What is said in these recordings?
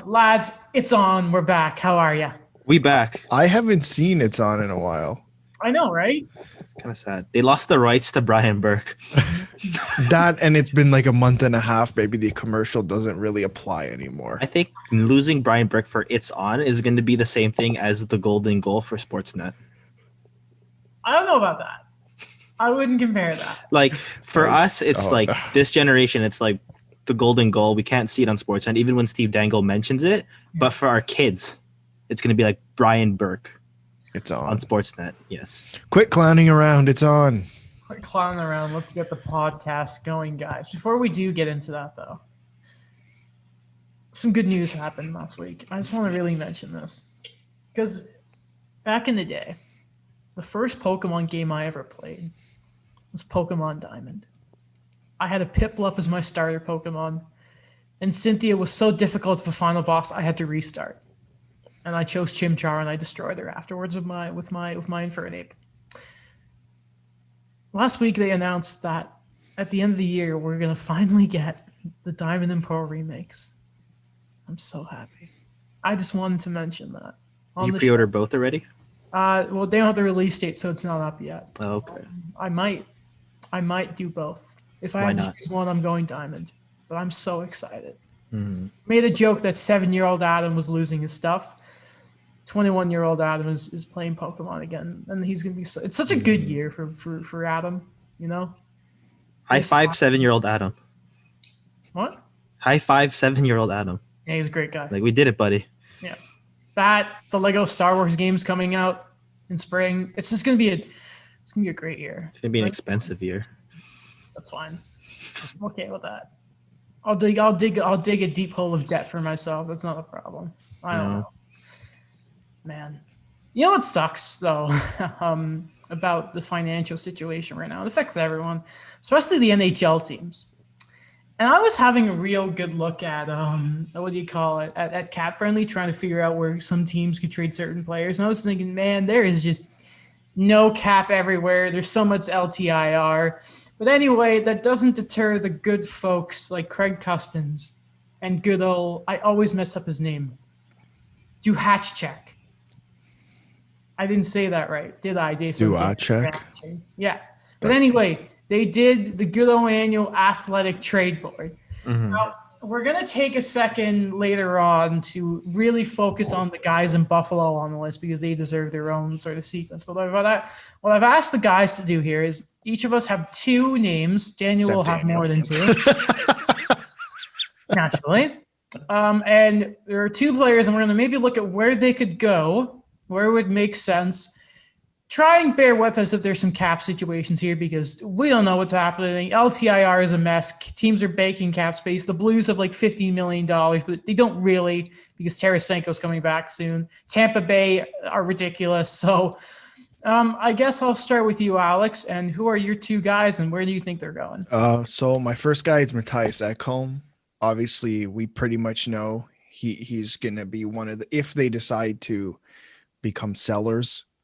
Lads, it's on. We're back. How are you? We back. I haven't seen It's On in a while. I know, right? It's kind of sad. They lost the rights to Brian Burke. That, and it's been like a month and a half. Maybe the commercial doesn't really apply anymore. I think losing Brian Burke for It's On is going to be the same thing as the golden goal for Sportsnet. I don't know about that. I wouldn't compare that. Like, for us, it's like this generation, it's like the golden goal. We can't see it on Sportsnet, even when Steve Dangle mentions it. But for our kids, it's going to be like Brian Burke. It's on Sportsnet, yes. Quit clowning around. It's on. Quit clowning around. Let's get the podcast going, guys. Before we do get into that, though, some good news happened last week. I just want to really mention this. Because back in the day, the first Pokemon game I ever played was Pokemon Diamond. I had a Piplup as my starter Pokemon, and Cynthia was so difficult of a final boss I had to restart. And I chose Chimchar and I destroyed her afterwards with my Infernape. Last week they announced that at the end of the year we're gonna finally get the Diamond and Pearl remakes. I'm so happy. I just wanted to mention that. You pre-order both already? Well, they don't have the release date, so it's not up yet. Oh, okay. I might do both. If I have to choose one, I'm going Diamond. But I'm so excited. Mm-hmm. Made a joke that 7-year-old Adam was losing his stuff. 21-year-old Adam is playing Pokemon again, and he's gonna be. It's such a good year for Adam, you know. High five, 7-year-old Adam. What? High five, 7-year-old Adam. Yeah, he's a great guy. Like, we did it, buddy. Yeah, the Lego Star Wars game's coming out in spring. It's just gonna be a great year. It's gonna be an expensive year. That's fine. I'm okay with that. I'll dig a deep hole of debt for myself. That's not a problem. I don't know. Man, you know what sucks though about the financial situation right now? It affects everyone, especially the NHL teams. And I was having a real good look at what do you call it, at Cap Friendly, trying to figure out where some teams could trade certain players. And I was thinking, man, there is just no cap everywhere. There's so much LTIR. But anyway, that doesn't deter the good folks like Craig Custins and good old, I always mess up his name, Duhacek. I didn't say that right, did I, Jason? Duhacek? Yeah. But anyway, they did the good old annual athletic trade board. Mm-hmm. Now, we're going to take a second later on to really focus on the guys in Buffalo on the list because they deserve their own sort of sequence. But what I've asked the guys to do here is each of us have 2 names. Daniel will have more than 2. Naturally. And there are 2 players, and we're going to maybe look at where they could go, where it would make sense. Try and bear with us if there's some cap situations here because we don't know what's happening. LTIR is a mess. Teams are baking cap space. The Blues have like $50 million, but they don't really because Tarasenko's coming back soon. Tampa Bay are ridiculous. So I guess I'll start with you, Alex. And who are your 2 guys and where do you think they're going? So my first guy is Matthias Ekholm. Obviously, we pretty much know he's going to be one of the – if they decide to become sellers –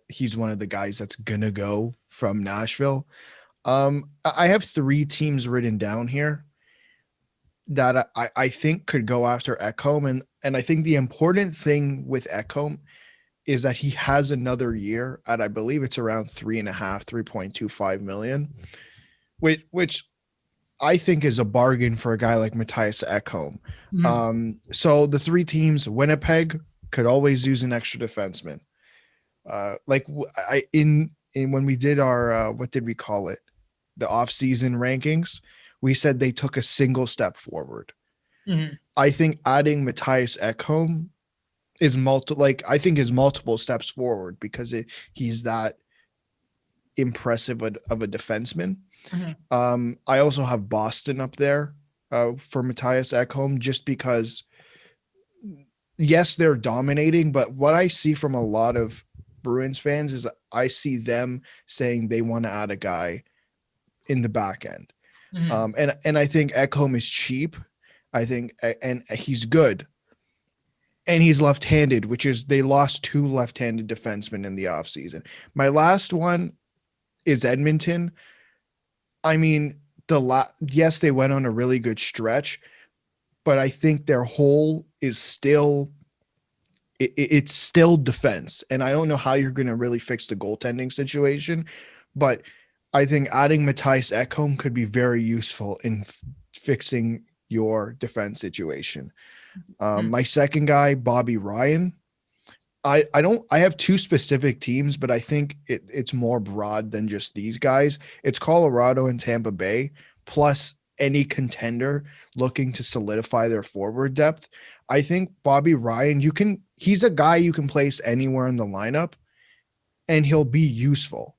he's one of the guys that's gonna go from Nashville. I have 3 teams written down here that I think could go after Ekholm, and I think the important thing with Ekholm is that he has another year at, I believe it's around 3.25 million, which I think is a bargain for a guy like Matthias Ekholm. Mm-hmm. So the 3 teams, Winnipeg could always use an extra defenseman. When we did our what did we call it, the off-season rankings, we said they took a single step forward. Mm-hmm. I think adding Matthias Ekholm is multiple steps forward because he's that impressive of a defenseman. Mm-hmm. I also have Boston up there for Matthias Ekholm just because yes, they're dominating, but what I see from a lot of Bruins fans is I see them saying they want to add a guy in the back end. Mm-hmm. And I think Ekholm is cheap. I think, and he's good. And he's left-handed, which is they lost 2 left-handed defensemen in the offseason. My last one is Edmonton. I mean, yes, they went on a really good stretch, but I think their hole is still it's still defense. And I don't know how you're going to really fix the goaltending situation, but I think adding Mattias Ekholm could be very useful in fixing your defense situation. My second guy, Bobby Ryan. I have two specific teams, but I think it's more broad than just these guys. It's Colorado and Tampa Bay, plus any contender looking to solidify their forward depth. I think Bobby Ryan, he's a guy you can place anywhere in the lineup and he'll be useful.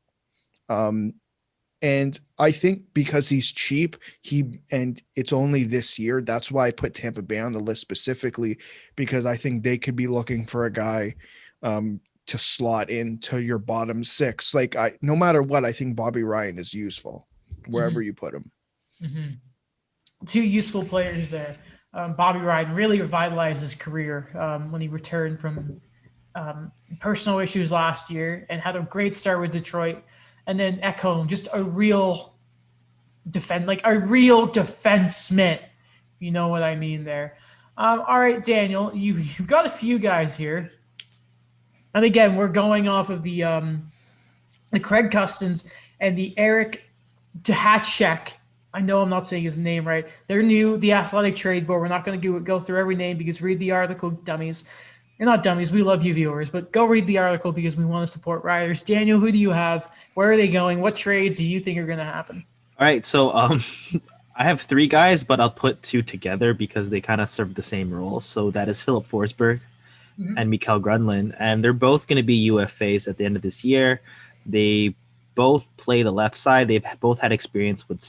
And I think because he's cheap, and it's only this year, that's why I put Tampa Bay on the list specifically, because I think they could be looking for a guy to slot into your bottom six. Like no matter what, I think Bobby Ryan is useful wherever you put him. Two useful players there. Bobby Ryan really revitalized his career when he returned from personal issues last year and had a great start with Detroit. And then Ekholm, just a real defenseman. You know what I mean there. All right, Daniel, you've got a few guys here. And again, we're going off of the Craig Custons and the Eric Dehacek. I know I'm not saying his name right. They're new, the Athletic Trade Board. We're not going to go through every name because read the article, dummies. You're not dummies. We love you, viewers, but go read the article because we want to support riders. Daniel, who do you have? Where are they going? What trades do you think are going to happen? All right, so I have three guys, but I'll put two together because they kind of serve the same role. So that is Philip Forsberg and Mikael Granlund, and they're both going to be UFAs at the end of this year. They both play the left side. They've both had experience with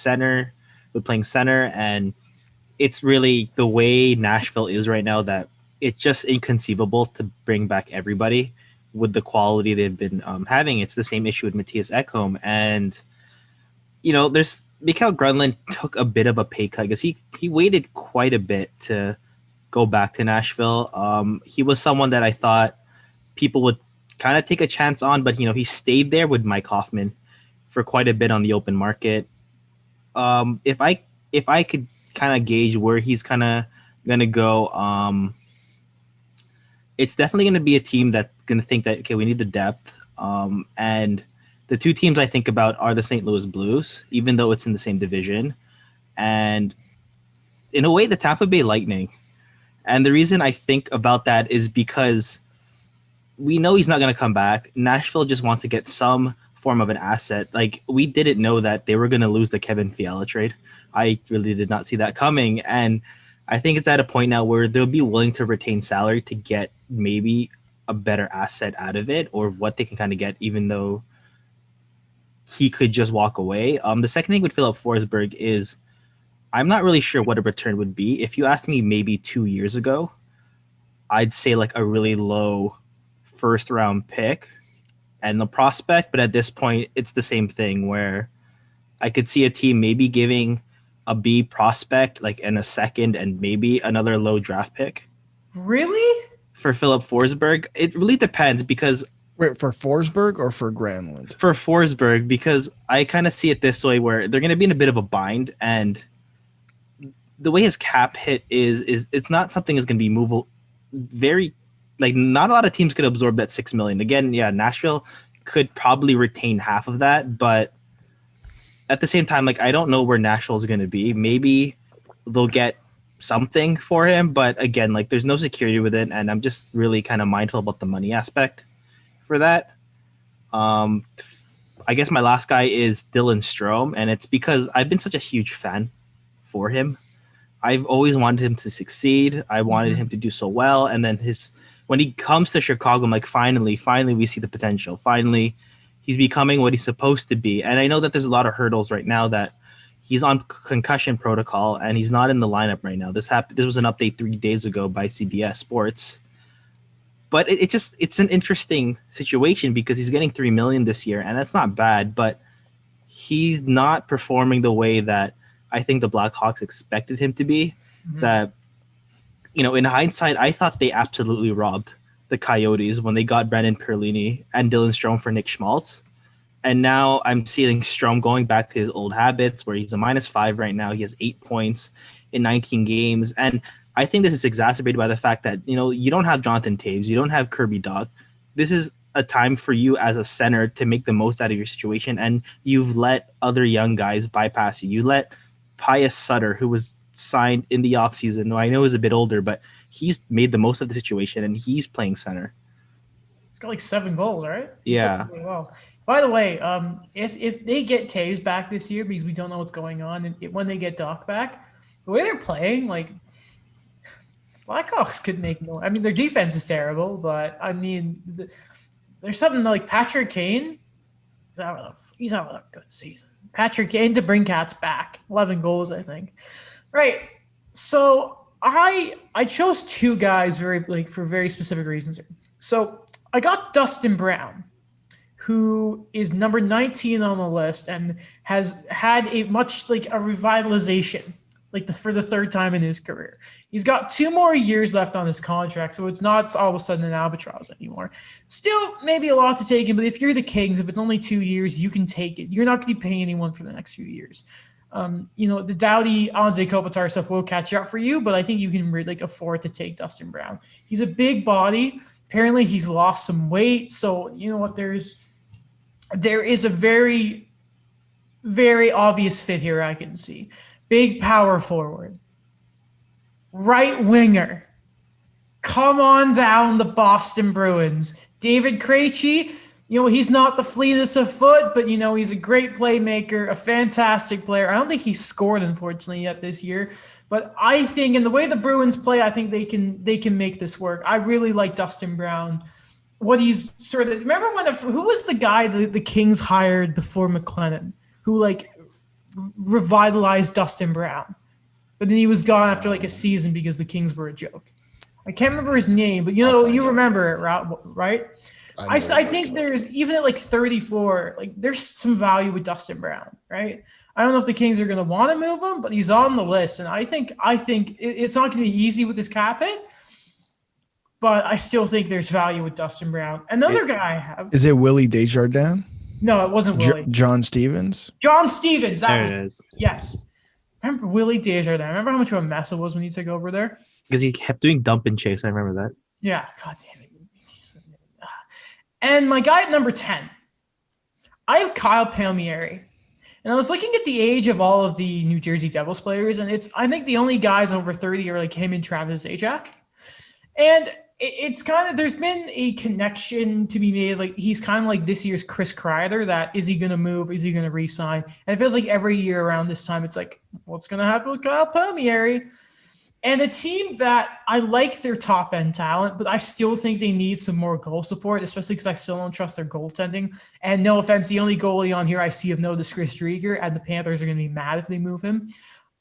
playing center, and it's really the way Nashville is right now that it's just inconceivable to bring back everybody with the quality they've been having. It's the same issue with Mattias Ekholm. And, there's Mikael Granlund took a bit of a pay cut because he waited quite a bit to go back to Nashville. He was someone that I thought people would kind of take a chance on, but, he stayed there with Mike Hoffman for quite a bit on the open market. If I could kind of gauge where he's kind of going to go, it's definitely going to be a team that's going to think that, okay, we need the depth. And the two teams I think about are the St. Louis Blues, even though it's in the same division. And in a way, the Tampa Bay Lightning. And the reason I think about that is because we know he's not going to come back. Nashville just wants to get some form of an asset. Like, we didn't know that they were going to lose the Kevin Fiala trade. I really did not see that coming. And I think it's at a point now where they'll be willing to retain salary to get maybe a better asset out of it, or what they can kind of get, even though he could just walk away. The second thing with Philip Forsberg is I'm not really sure what a return would be. If you asked me maybe 2 years ago, I'd say like a really low first round pick and the prospect. But at this point, it's the same thing where I could see a team maybe giving a B prospect, like in a second, and maybe another low draft pick. Really? For Philip Forsberg? It really depends because... Wait, for Forsberg or for Granlund? For Forsberg, because I kind of see it this way where they're going to be in a bit of a bind, and the way his cap hit is it's not something that's going to be movable. Very, like, not a lot of teams could absorb that $6 million. Again, yeah, Nashville could probably retain half of that, but at the same time, like, I don't know where Nashville is going to be. Maybe they'll get something for him, but again, like, there's no security with it, and I'm just really kind of mindful about the money aspect for that. I guess my last guy is Dylan Strome, and it's because I've been such a huge fan for him. I've always wanted him to succeed. I wanted him to do so well, and then when he comes to Chicago, I'm like, finally we see the potential. Finally, he's becoming what he's supposed to be. And I know that there's a lot of hurdles right now that he's on concussion protocol and he's not in the lineup right now. This was an update 3 days ago by CBS Sports. But it's an interesting situation because he's getting $3 million this year, and that's not bad, but he's not performing the way that I think the Blackhawks expected him to be. That, in hindsight, I thought they absolutely robbed the Coyotes when they got Brandon Perlini and Dylan Strome for Nick Schmaltz. And now I'm seeing Strome going back to his old habits where he's a -5 right now. He has 8 points in 19 games. And I think this is exacerbated by the fact that, you don't have Jonathan Taves, you don't have Kirby Dach. This is a time for you as a center to make the most out of your situation, and you've let other young guys bypass you. You let Pius Sutter, who was signed in the offseason, I know he's a bit older, but he's made the most of the situation, and he's playing center. He's got like 7 goals, right? Yeah. Really well. By the way, if they get Taves back this year, because we don't know what's going on, and when they get Dach back, the way they're playing, like, Blackhawks could make no. I mean, their defense is terrible, but I mean, there's something like Patrick Kane. He's having a good season. Patrick Kane to bring Cats back, 11 goals, I think. Right. So I chose 2 guys for very specific reasons. So I got Dustin Brown, who is number 19 on the list and has had a revitalization, for the 3rd time in his career. He's got 2 more years left on his contract, so it's not all of a sudden an albatross anymore. Still, maybe a lot to take in, but if you're the Kings, if it's only 2 years, you can take it. You're not going to be paying anyone for the next few years. The Doughty, Anze Kopitar stuff will catch up for you, but I think you can afford to take Dustin Brown. He's a big body. Apparently, he's lost some weight, so you know what? There is a very, very obvious fit here I can see. Big power forward. Right winger. Come on down, the Boston Bruins. David Krejci, he's not the fleetest of foot, but, he's a great playmaker, a fantastic player. I don't think he's scored, unfortunately, yet this year. But I think in the way the Bruins play, I think they can make this work. I really like Dustin Brown. What he's remember who was the guy the Kings hired before McLennan, who revitalized Dustin Brown, but then he was gone after a season because the Kings were a joke. I can't remember his name, but you remember it, right? I think there's, even at 34, there's some value with Dustin Brown, right? I don't know if the Kings are going to want to move him, but he's on the list, and I think it's not going to be easy with this cap hit, but I still think there's value with Dustin Brown. Another guy I have. Is it Willie Desjardins? No, it wasn't Willie. John Stevens? John Stevens. There it is. Yes. Remember Willie Desjardins? Remember how much of a mess it was when he took over there? Because he kept doing dump and chase. I remember that. Yeah. God damn it. And my guy at number 10, I have Kyle Palmieri. And I was looking at the age of all of the New Jersey Devils players, and I think the only guys over 30 are him and Travis Zajac. And it's kind of, there's been a connection to be made. He's kind of like this year's Chris Kreider, that is he going to move? Is he going to re-sign? And it feels like every year around this time, it's what's going to happen with Kyle Palmieri? And a team that I like their top end talent, but I still think they need some more goal support, especially because I still don't trust their goaltending. And no offense, the only goalie on here I see of note is Chris Drieger, and the Panthers are going to be mad if they move him.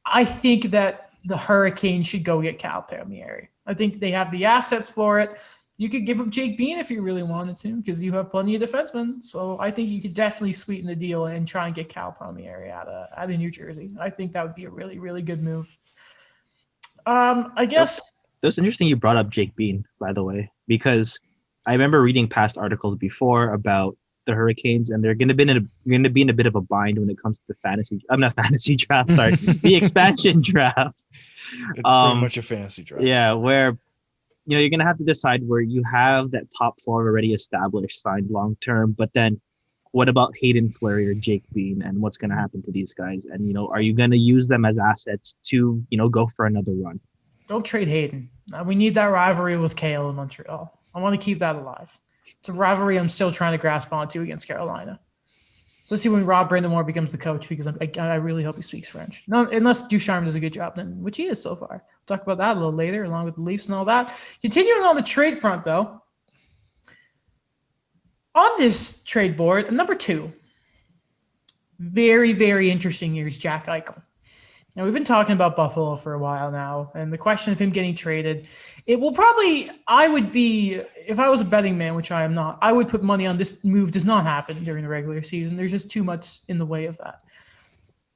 I think that the Hurricanes should go get Kyle Palmieri. I think they have the assets for it. You could give up Jake Bean if you really wanted to, because you have plenty of defensemen. So I think you could definitely sweeten the deal and try and get Kyle Palmieri out of New Jersey. I think that would be a really, really good move. I guess that's interesting you brought up Jake Bean, by the way, because I remember reading past articles before about the Hurricanes, and they're going to be in a bit of a bind when it comes to the fantasy draft. Sorry, the expansion draft. It's pretty much a fantasy draft. Yeah, where you're going to have to decide where you have that top 4 already established, signed long term, but then what about Hayden Fleury or Jake Bean, and what's going to happen to these guys? And are you going to use them as assets to go for another run? Don't trade Hayden. We need that rivalry with Kale in Montreal. I want to keep that alive. It's a rivalry I'm still trying to grasp onto against Carolina. Especially when Rob Brindamore becomes the coach, because I really hope he speaks French. No, unless Ducharme does a good job, then, which he is so far. We'll talk about that a little later, along with the Leafs and all that. Continuing on the trade front, though, on this trade board, number 2, very, very interesting here is Jack Eichel. Now, we've been talking about Buffalo for a while now, and the question of him getting traded, it will probably, I would be, if I was a betting man, which I am not, I would put money on this move does not happen during the regular season. There's just too much in the way of that.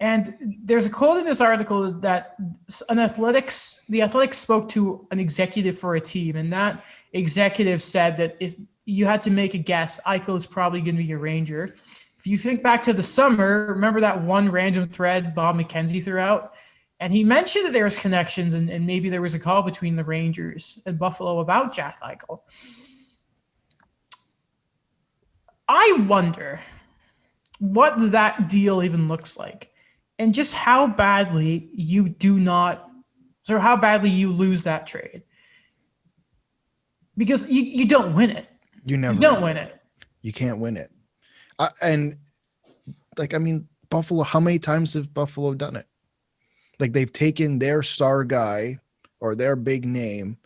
And there's a quote in this article that the Athletics spoke to an executive for a team, and that executive said that if you had to make a guess, Eichel is probably going to be a Ranger. If you think back to the summer, remember that one random thread Bob McKenzie threw out? And he mentioned that there was connections and maybe there was a call between the Rangers and Buffalo about Jack Eichel. I wonder what that deal even looks like and just how badly you how badly you lose that trade. Because you don't win it. You don't win it. You can't win it. Buffalo, how many times have Buffalo done it? Like, they've taken their star guy or their big name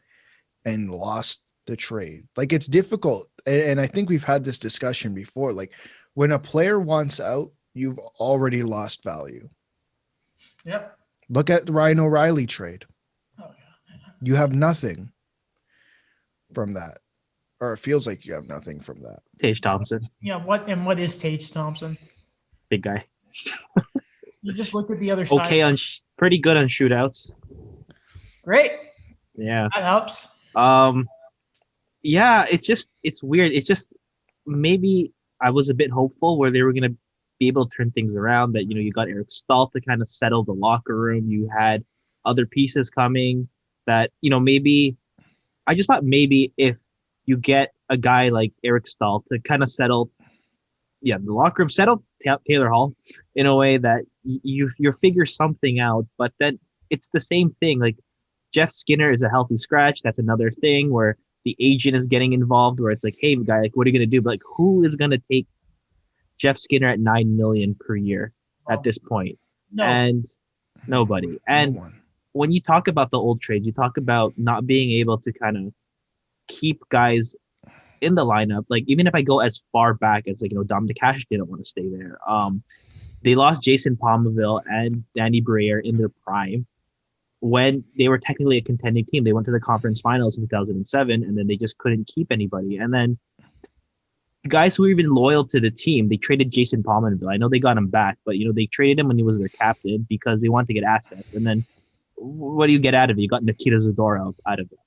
and lost the trade. Like, it's difficult. And I think we've had this discussion before. Like, when a player wants out, you've already lost value. Yep. Look at the Ryan O'Reilly trade. Oh, yeah. You have nothing from that. Or it feels like you have nothing from that. Tage Thompson. Yeah, what is Tage Thompson? Big guy. You just look at the other side. Okay, pretty good on shootouts. Great. Yeah. That helps. Yeah, it's weird. It's just maybe I was a bit hopeful where they were going to be able to turn things around, that, you got Eric Stahl to kind of settle the locker room. You had other pieces coming that, maybe I just thought maybe if you get a guy like Eric Stahl to kind of settle, the locker room, settle Taylor Hall in a way that you figure something out. But then it's the same thing. Like, Jeff Skinner is a healthy scratch. That's another thing where the agent is getting involved, where it's like, hey, guy, like, what are you going to do? But, like, who is going to take Jeff Skinner at $9 million per year at this point? No. And nobody. And when you talk about the old trades, you talk about not being able to kind of keep guys in the lineup. Like, even if I go as far back as, like, Dom DeCash didn't want to stay there. They lost Jason Palmaville and Danny Briere in their prime when they were technically a contending team. They went to the conference finals in 2007, and then they just couldn't keep anybody. And then guys who were even loyal to the team, they traded Jason Palmaville. I know they got him back, but, they traded him when he was their captain because they wanted to get assets. And then what do you get out of it? You got Nikita Zadorov out of it.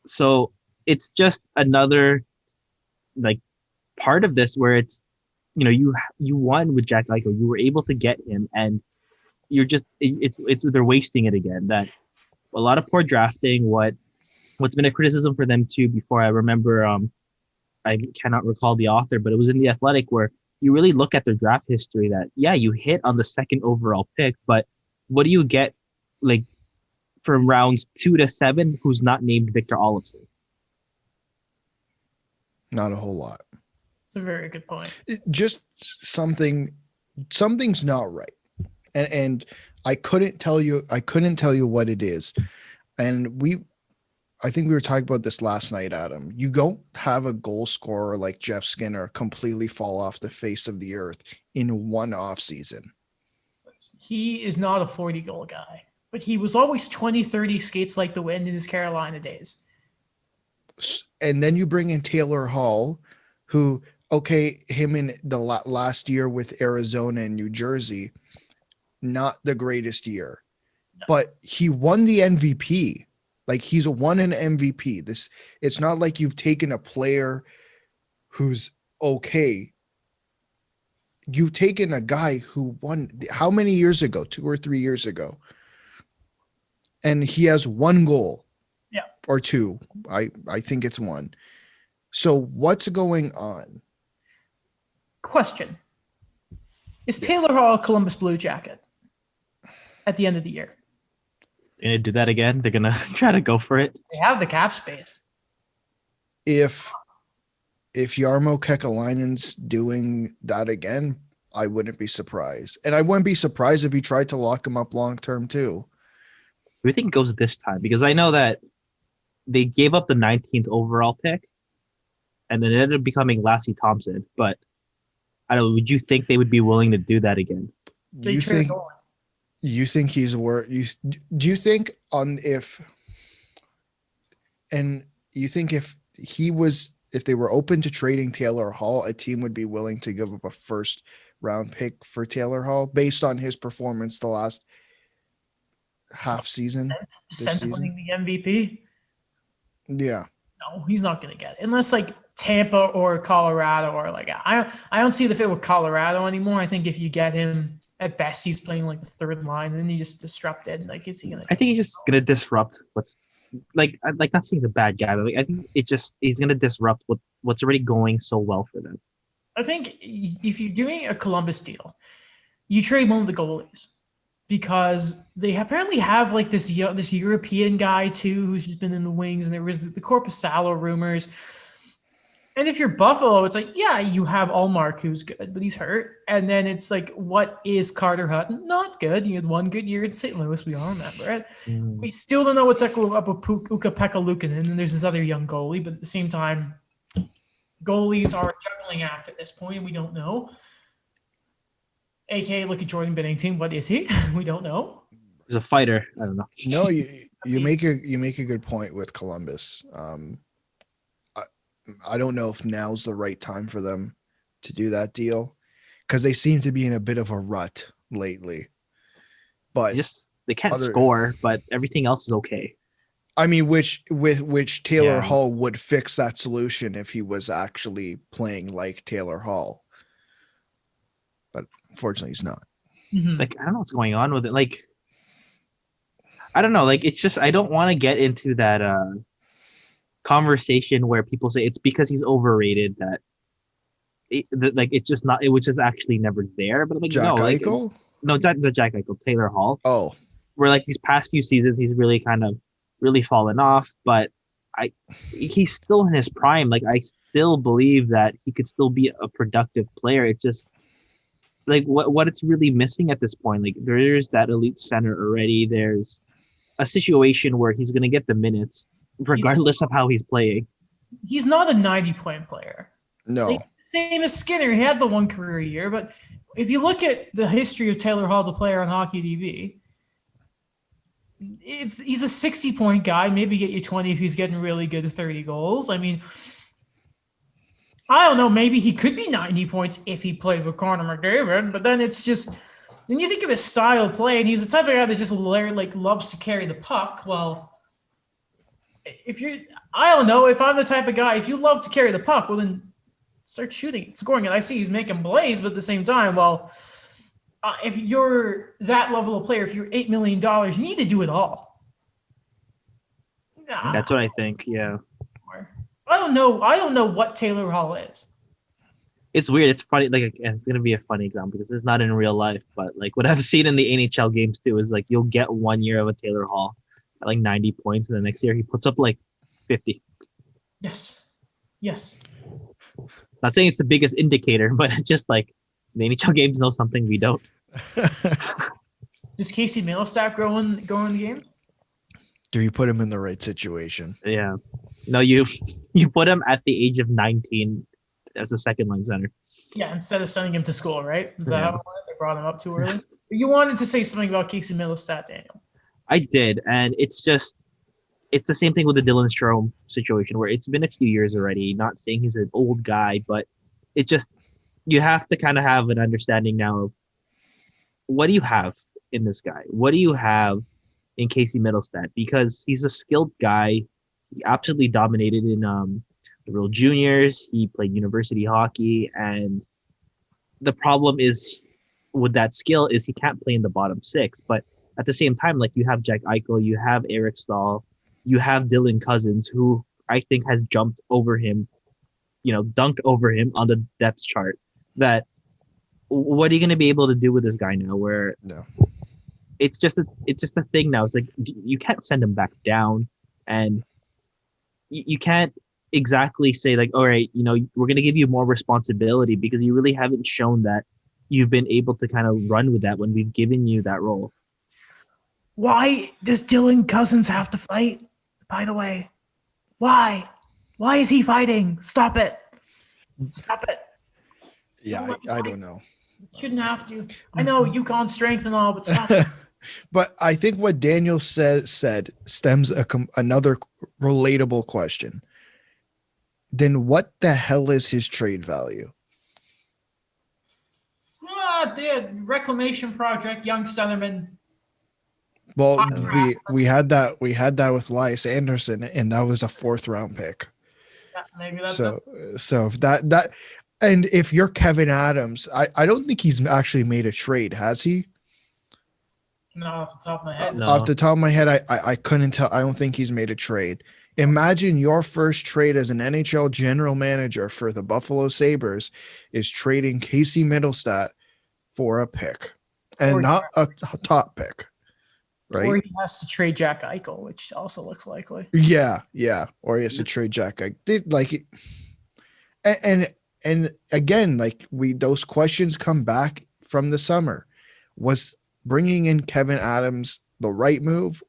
So it's just another, like, part of this where it's, you won with Jack Eichel. You were able to get him, and you're just they're wasting it again. That a lot of poor drafting. What's been a criticism for them too. Before, I remember, I cannot recall the author, but it was in The Athletic, where you really look at their draft history. That you hit on the second overall pick, but what do you get, like, from rounds 2 to 7? Who's not named Victor Olofsson? Not a whole lot. It's a very good point. Just something's not right. And I couldn't tell you what it is. And I think we were talking about this last night, Adam. You don't have a goal scorer like Jeff Skinner completely fall off the face of the earth in one off season. He is not a 40-goal guy, but he was always 20-30 skates like the wind in his Carolina days. And then you bring in Taylor Hall, who, him in the last year with Arizona and New Jersey, not the greatest year, but he won the MVP. Like, he's won an MVP. It's not like you've taken a player who's okay. You've taken a guy who won how many years ago? 2 or 3 years ago. And he has 1 goal. Yeah. Or 2. I think it's 1. So what's going on? Question. Is Taylor Hall a Columbus Blue Jacket at the end of the year? They're going to do that again? They're going to try to go for it? They have the cap space. If Jarmo Kekalainen's doing that again, I wouldn't be surprised. And I wouldn't be surprised if he tried to lock him up long-term too. Who do you think it goes this time? Because I know that they gave up the 19th overall pick, and then it ended up becoming Lassie Thompson. But I don't know, would you think they would be willing to do that again? You think he's worth? Do you think if they were open to trading Taylor Hall, a team would be willing to give up a first round pick for Taylor Hall based on his performance the last half season? Since winning the MVP? Yeah. No, he's not going to get it. Unless, like, Tampa or Colorado, or, like, I don't see the fit with Colorado anymore. I think if you get him at best he's playing like the third line, and then he just disrupted. Like, is he gonna? I think he's just gonna disrupt what's like not saying he's a bad guy, but like, I think he's gonna disrupt what's already going so well for them. I think if you're doing a Columbus deal, you trade one of the goalies because they apparently have like this European guy too who's just been in the wings, and there was the Corpusalo rumors. And if you're Buffalo, it's like, yeah, you have Allmark, who's good, but he's hurt. And then it's like, what is Carter Hutton? Not good. He had one good year in St. Louis. We all remember it. We still don't know what's up with Ukko-Pekka Luukkonen, and there's this other young goalie. But at the same time, goalies are a juggling act at this point, and we don't know. AKA, look at Jordan Binnington. What is he? We don't know. He's a fighter. I don't know. No, you make a good point with Columbus. I don't know if now's the right time for them to do that deal because they seem to be in a bit of a rut lately. But they can't score, but everything else is okay. I mean, which Taylor Hall would fix that solution if he was actually playing like Taylor Hall. But unfortunately, he's not. Mm-hmm. Like, I don't know what's going on with it. Like, I don't know. Like, it's just I don't want to get into that conversation where people say it's because he's overrated that it's just not. It was just actually never there. But I'm like, Jack no, Eichel? The Jack Eichel, Taylor Hall. Oh, where like these past few seasons he's really fallen off, but he's still in his prime. Like, I still believe that he could still be a productive player. It's just like what it's really missing at this point. Like, there's that elite center already. There's a situation where he's going to get the minutes regardless of how he's playing. He's not a 90-point player. No. Like, same as Skinner. He had the one career year, but if you look at the history of Taylor Hall, the player on Hockey DB, he's a 60-point guy, maybe get you 20 if he's getting really good at 30 goals. I mean, I don't know, maybe he could be 90 points if he played with Connor McDavid, but then it's just, when you think of his style of play, and he's the type of guy that just loves to carry the puck. Well, I don't know, if I'm the type of guy, if you love to carry the puck, well, then start shooting, scoring it. I see he's making plays, but at the same time, well, if you're that level of player, if you're $8 million, you need to do it all. That's what I think. Yeah. I don't know what Taylor Hall is. It's weird. It's funny. Like, it's gonna be a funny example because it's not in real life, but like what I've seen in the NHL games too is like you'll get 1 year of a Taylor Hall at like 90 points, and the next year he puts up like 50. Yes. Not saying it's the biggest indicator, but it's just like the NHL games know something we don't. Does Casey Middlestat grow in the game? Do you put him in the right situation? Yeah. No, you put him at the age of 19 as the second line center. Yeah, instead of sending him to school, right? Is that how they brought him up too early? You wanted to say something about Casey Middlestat, Daniel. I did, and it's the same thing with the Dylan Strome situation where it's been a few years already. Not saying he's an old guy, but it just, you have to kind of have an understanding now of what do you have in this guy? What do you have in Casey Middlestat? Because he's a skilled guy. He absolutely dominated in the World Juniors. He played university hockey, and the problem is with that skill is he can't play in the bottom six. But at the same time, like, you have Jack Eichel, you have Eric Stahl, you have Dylan Cousins, who I think has jumped over him, dunked over him on the depth chart. That what are you going to be able to do with this guy now? Where it's just a thing now. It's like you can't send him back down, and you can't exactly say like, all right, we're going to give you more responsibility, because you really haven't shown that you've been able to kind of run with that when we've given you that role. Why does Dylan Cousins have to fight, by the way? Why is he fighting? Stop it. Yeah, I don't know. Shouldn't have to. I know UConn strength and all, but stop it. But I think what Daniel said stems another relatable question. Then what the hell is his trade value? The reclamation project, young centerman. Well, we had that with Elias Anderson, and that was a 4th round pick. Yeah, maybe that's so that And if you're Kevin Adams, I don't think he's actually made a trade, has he? No, off the top of my head. No. Off the top of my head, I couldn't tell. I don't think he's made a trade. Imagine your first trade as an NHL general manager for the Buffalo Sabres is trading Casey Middlestat for a pick, and not a top pick, right? Or he has to trade Jack Eichel, which also looks likely. Yeah. Or he has to trade Jack. And again, like those questions come back from the summer. Was bringing in Kevin Adams the right move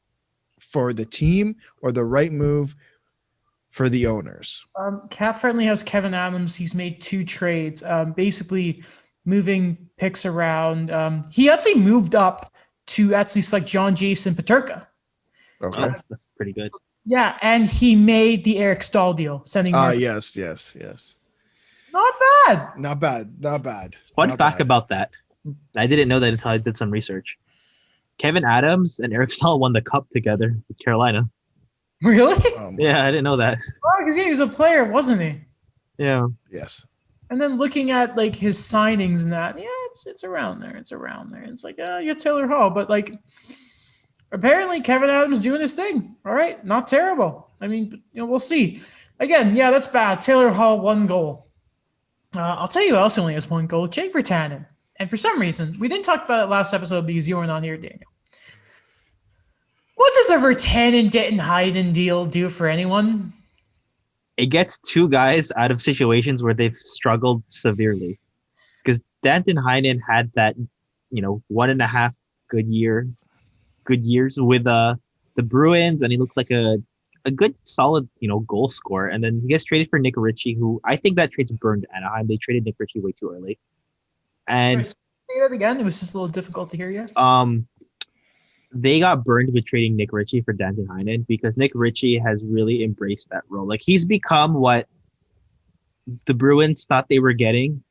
for the team or the right move for the owners? Cap Friendly has Kevin Adams. He's made 2 trades, basically moving picks around. He actually moved up to actually select John Jason Peterka. Okay. That's pretty good. Yeah, and he made the Eric Stahl deal, sending. Yes. Not bad. Not bad. Fun fact about that. I didn't know that until I did some research. Kevin Adams and Eric Stahl won the cup together with Carolina. Really? Yeah, I didn't know that. Oh, because he was a player, wasn't he? Yeah. Yes. And then looking at like his signings and that, yeah, it's around there. It's like, you're Taylor Hall, but like apparently Kevin Adams doing his thing. All right, not terrible. I mean, we'll see. Again, yeah, that's bad. Taylor Hall, 1 goal. I'll tell you who else only has 1 goal. Jake Virtanen. And for some reason, we didn't talk about it last episode because you weren't on here, Daniel. What does a Virtanen Denton Heinen deal do for anyone? It gets 2 guys out of situations where they've struggled severely. Because Danton Heinen had that, 1.5 good years with the Bruins, and he looked like a good, solid, goal scorer. And then he gets traded for Nick Ritchie, who I think that trade's burned Anaheim. They traded Nick Ritchie way too early. And Sorry, say that again. It was just a little difficult to hear you. They got burned with trading Nick Ritchie for Danton Heinen because Nick Ritchie has really embraced that role. Like he's become what the Bruins thought they were getting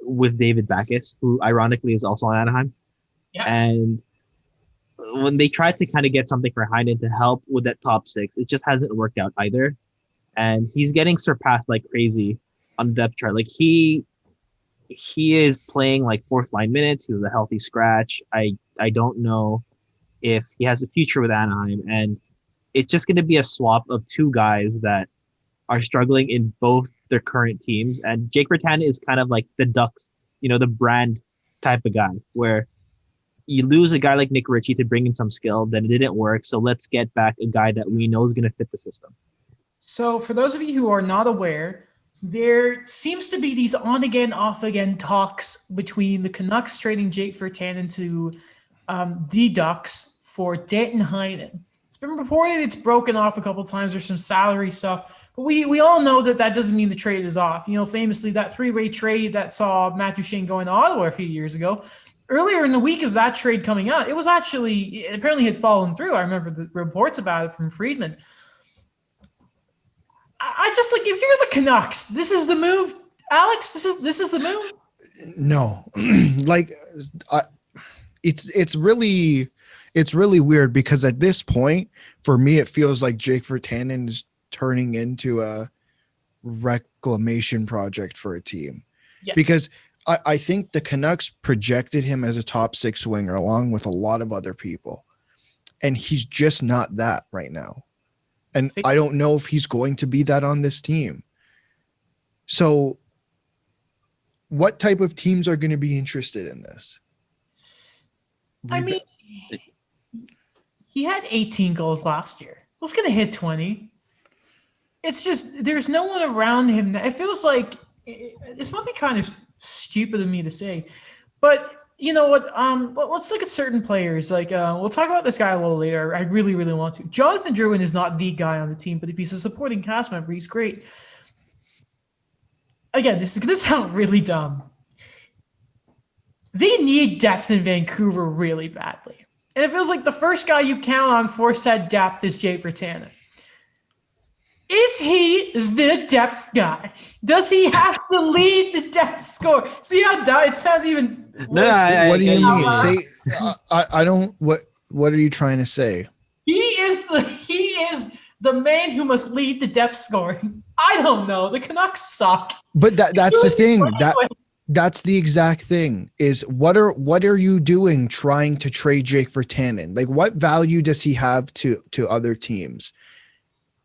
with David Backes, who ironically is also on Anaheim. Yeah. And when they tried to kind of get something for Heinen to help with that top 6, it just hasn't worked out either. And he's getting surpassed like crazy on the depth chart. Like he is playing like 4th line minutes. He was a healthy scratch. I don't know if he has a future with Anaheim, and it's just going to be a swap of 2 guys that are struggling in both their current teams. And Jake Virtanen is kind of like the Ducks, the brand type of guy where you lose a guy like Nick Ritchie to bring in some skill, then it didn't work. So let's get back a guy that we know is going to fit the system. So for those of you who are not aware, there seems to be these on-again, off-again talks between the Canucks trading Jake Virtanen to the Ducks for Danton Heinen. It's been reported it's broken off a couple of times. There's some salary stuff, but we all know that doesn't mean the trade is off. Famously, that 3-way trade that saw Matt Duchene going to Ottawa a few years ago, earlier in the week of that trade coming out, it apparently had fallen through. I remember the reports about it from Friedman. I just like, if you're the Canucks, this is the move, Alex. This is the move. No, it's really weird because at this point, for me, it feels like Jake Virtanen is turning into a reclamation project for a team. Yes. Because I think the Canucks projected him as a top 6 winger along with a lot of other people, and he's just not that right now. And I don't know if he's going to be that on this team. So what type of teams are going to be interested in this? I mean, he had 18 goals last year. Who's going to hit 20? It's just, there's no one around him. It feels like, this might be kind of stupid of me to say, but you know what? Let's look at certain players. Like, we'll talk about this guy a little later. I really, really want to. Jonathan Drouin is not the guy on the team, but if he's a supporting cast member, he's great. Again, this is going to sound really dumb. They need depth in Vancouver really badly. And it feels like the first guy you count on for said depth is Jake Virtanen. Is he the depth guy? Does he have to lead the depth score? See how it sounds even. No, what do you mean? Say, I don't. What are you trying to say? He is the man who must lead the depth scoring. I don't know. The Canucks suck. But that's the thing. That's the exact thing. Is what are you doing trying to trade Jake Virtanen? Like, what value does he have to other teams?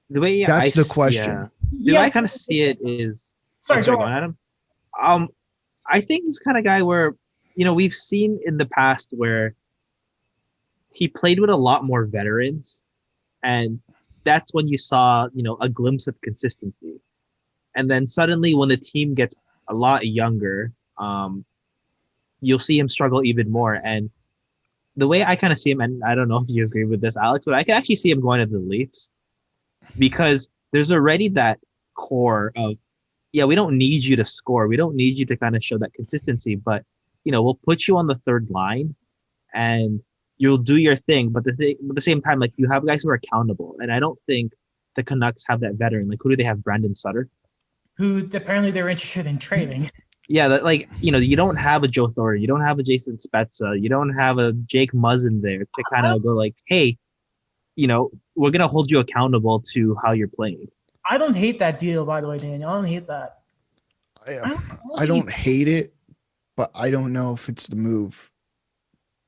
The way that's the question. The way I kind of see it is. Sorry, go on, Adam. I think he's the kind of guy where, we've seen in the past where he played with a lot more veterans, and that's when you saw, a glimpse of consistency. And then suddenly when the team gets a lot younger, you'll see him struggle even more. And the way I kind of see him, and I don't know if you agree with this, Alex, but I can actually see him going to the Leafs because there's already that core of, we don't need you to score. We don't need you to kind of show that consistency, but, we'll put you on the third line and you'll do your thing. But at the same time, like, you have guys who are accountable. And I don't think the Canucks have that veteran. Like, who do they have? Brandon Sutter? Who apparently they're interested in trading. Yeah, you don't have a Joe Thornton. You don't have a Jason Spezza. You don't have a Jake Muzzin there to kind of go like, hey, we're going to hold you accountable to how you're playing. I don't hate that deal, by the way, Daniel. I don't hate that. I don't hate it, but I don't know if it's the move.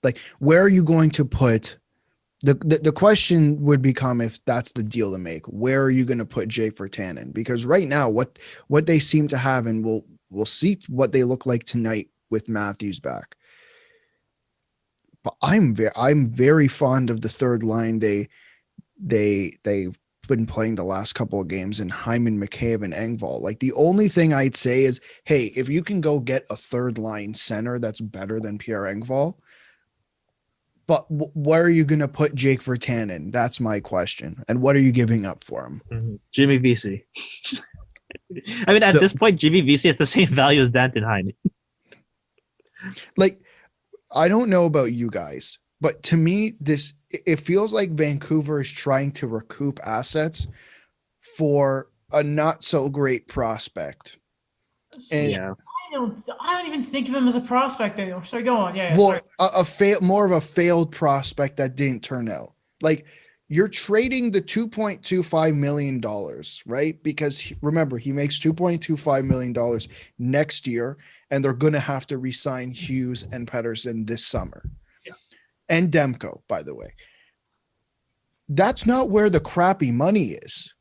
Like, where are you going to put the question would become, if that's the deal to make, where are you going to put Jake Virtanen? Because right now, what they seem to have, and we'll see what they look like tonight with Matthews back. But I'm very fond of the third line. They've been playing the last couple of games in Hyman, McCabe, and Engvall. Like, the only thing I'd say is, hey, if you can go get a third line center that's better than Pierre Engvall, but where are you going to put Jake Virtanen? That's my question. And what are you giving up for him? Mm-hmm. Jimmy Vesey. I mean, at this point, Jimmy Vesey has the same value as Danton Heinen. Like, I don't know about you guys, but to me, it feels like Vancouver is trying to recoup assets for a not so great prospect. And I don't even think of him as a prospect anymore. Sorry, go on. Yeah. Well, more of a failed prospect that didn't turn out. Like, you're trading the $2.25 million, right? Because remember, he makes $2.25 million next year, and they're going to have to re-sign Hughes and Pettersson this summer. Yeah. And Demko, by the way. That's not where the crappy money is.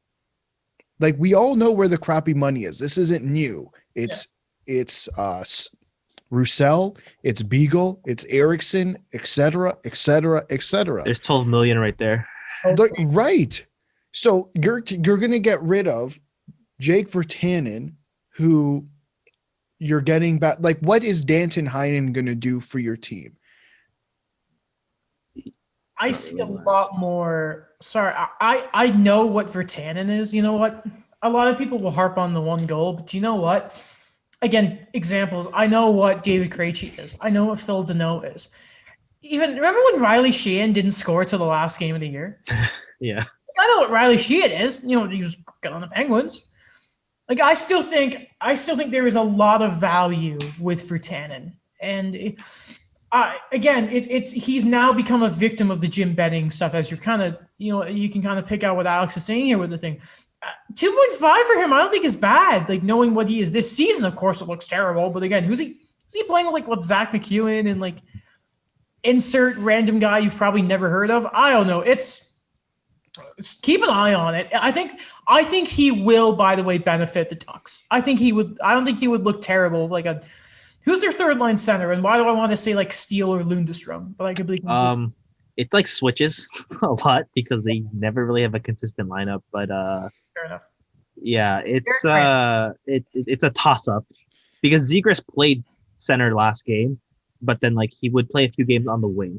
Like, we all know where the crappy money is. This isn't new. It's Roussel, it's Beagle, it's Eriksson, etc. There's 12 million right there. Right. So you're going to get rid of Jake Virtanen, who you're getting back. Like, what is Danton Heinen going to do for your team? I see a lot more. Sorry, I know what Virtanen is. You know what? A lot of people will harp on the one goal, but you know what? Again, examples. I know what David Krejci is. I know what Phil Deneau is. Even remember when Riley Sheehan didn't score till the last game of the year? Yeah. I know what Riley Sheehan is. He was good on the Penguins. Like, I still think there is a lot of value with Virtanen, and he's now become a victim of the Jim Benning stuff. As you're kind of, you can kind of pick out what Alex is saying here with the thing. 2.5 for him, I don't think is bad. Like, knowing what he is this season, of course, it looks terrible. But again, is he playing with, like, what, Zach McEwen and, like, insert random guy you've probably never heard of? I don't know. It's keep an eye on it. I think he will, by the way, benefit the Ducks. I think he would. I don't think he would look terrible. Like, who's their third line center? And why do I want to say, like, Steele or Lundestrom? But I could be. It, like, switches a lot because they never really have a consistent lineup. But fair enough. Yeah, it's a toss up because Zegras played center last game, but then, like, he would play a few games on the wing.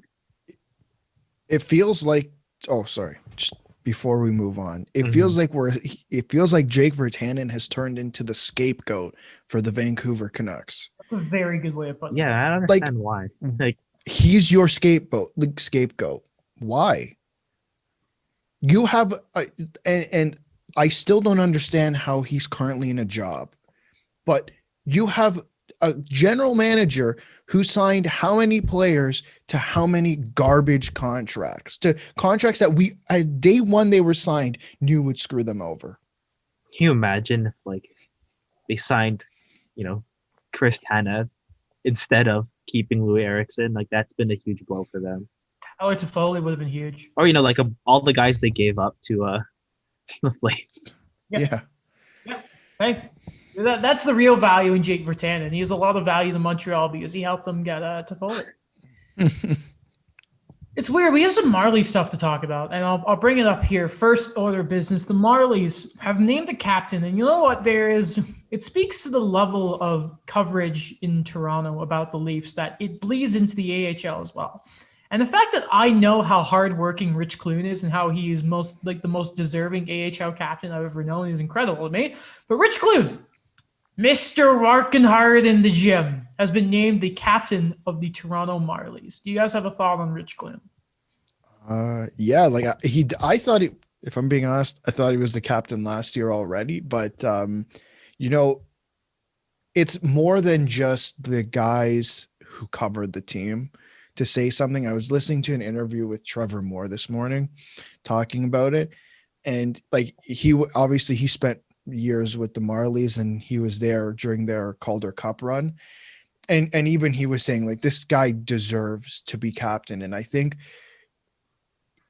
It feels like. Oh, sorry. Just before we move on, it feels like Jake Virtanen has turned into the scapegoat for the Vancouver Canucks. That's a very good way of putting it. Yeah, I don't understand why. Like, he's your scapegoat. Why? You have and I still don't understand how he's currently in a job, but you have a general manager who signed how many players to how many garbage contracts, to contracts that we, at day one they were signed, knew would screw them over. Can you imagine if like they signed, Chris Tanev instead of keeping Louis Eriksson? Like that's been a huge blow for them. Alex Foley would have been huge. Or like all the guys they gave up to the Flames. Yeah. Hey, that's the real value in Jake Virtanen. He has a lot of value to Montreal because he helped them get Toffoli. It's weird. We have some Marlies stuff to talk about, and I'll bring it up here. First order of business. The Marlies have named a captain, and you know what? It speaks to the level of coverage in Toronto about the Leafs that it bleeds into the AHL as well. And the fact that I know how hardworking Rich Clune is and how he is the most deserving AHL captain I've ever known is incredible to me. But Rich Clune, Mr. working hard in the gym, has been named the captain of the Toronto Marlies. Do you guys have a thought on Rich Clune? Yeah, like I thought if I'm being honest, I thought he was the captain last year already, but it's more than just the guys who covered the team to say something. I was listening to an interview with Trevor Moore this morning talking about it. And like he spent years with the Marlies and he was there during their Calder Cup run. And even he was saying like, this guy deserves to be captain. And I think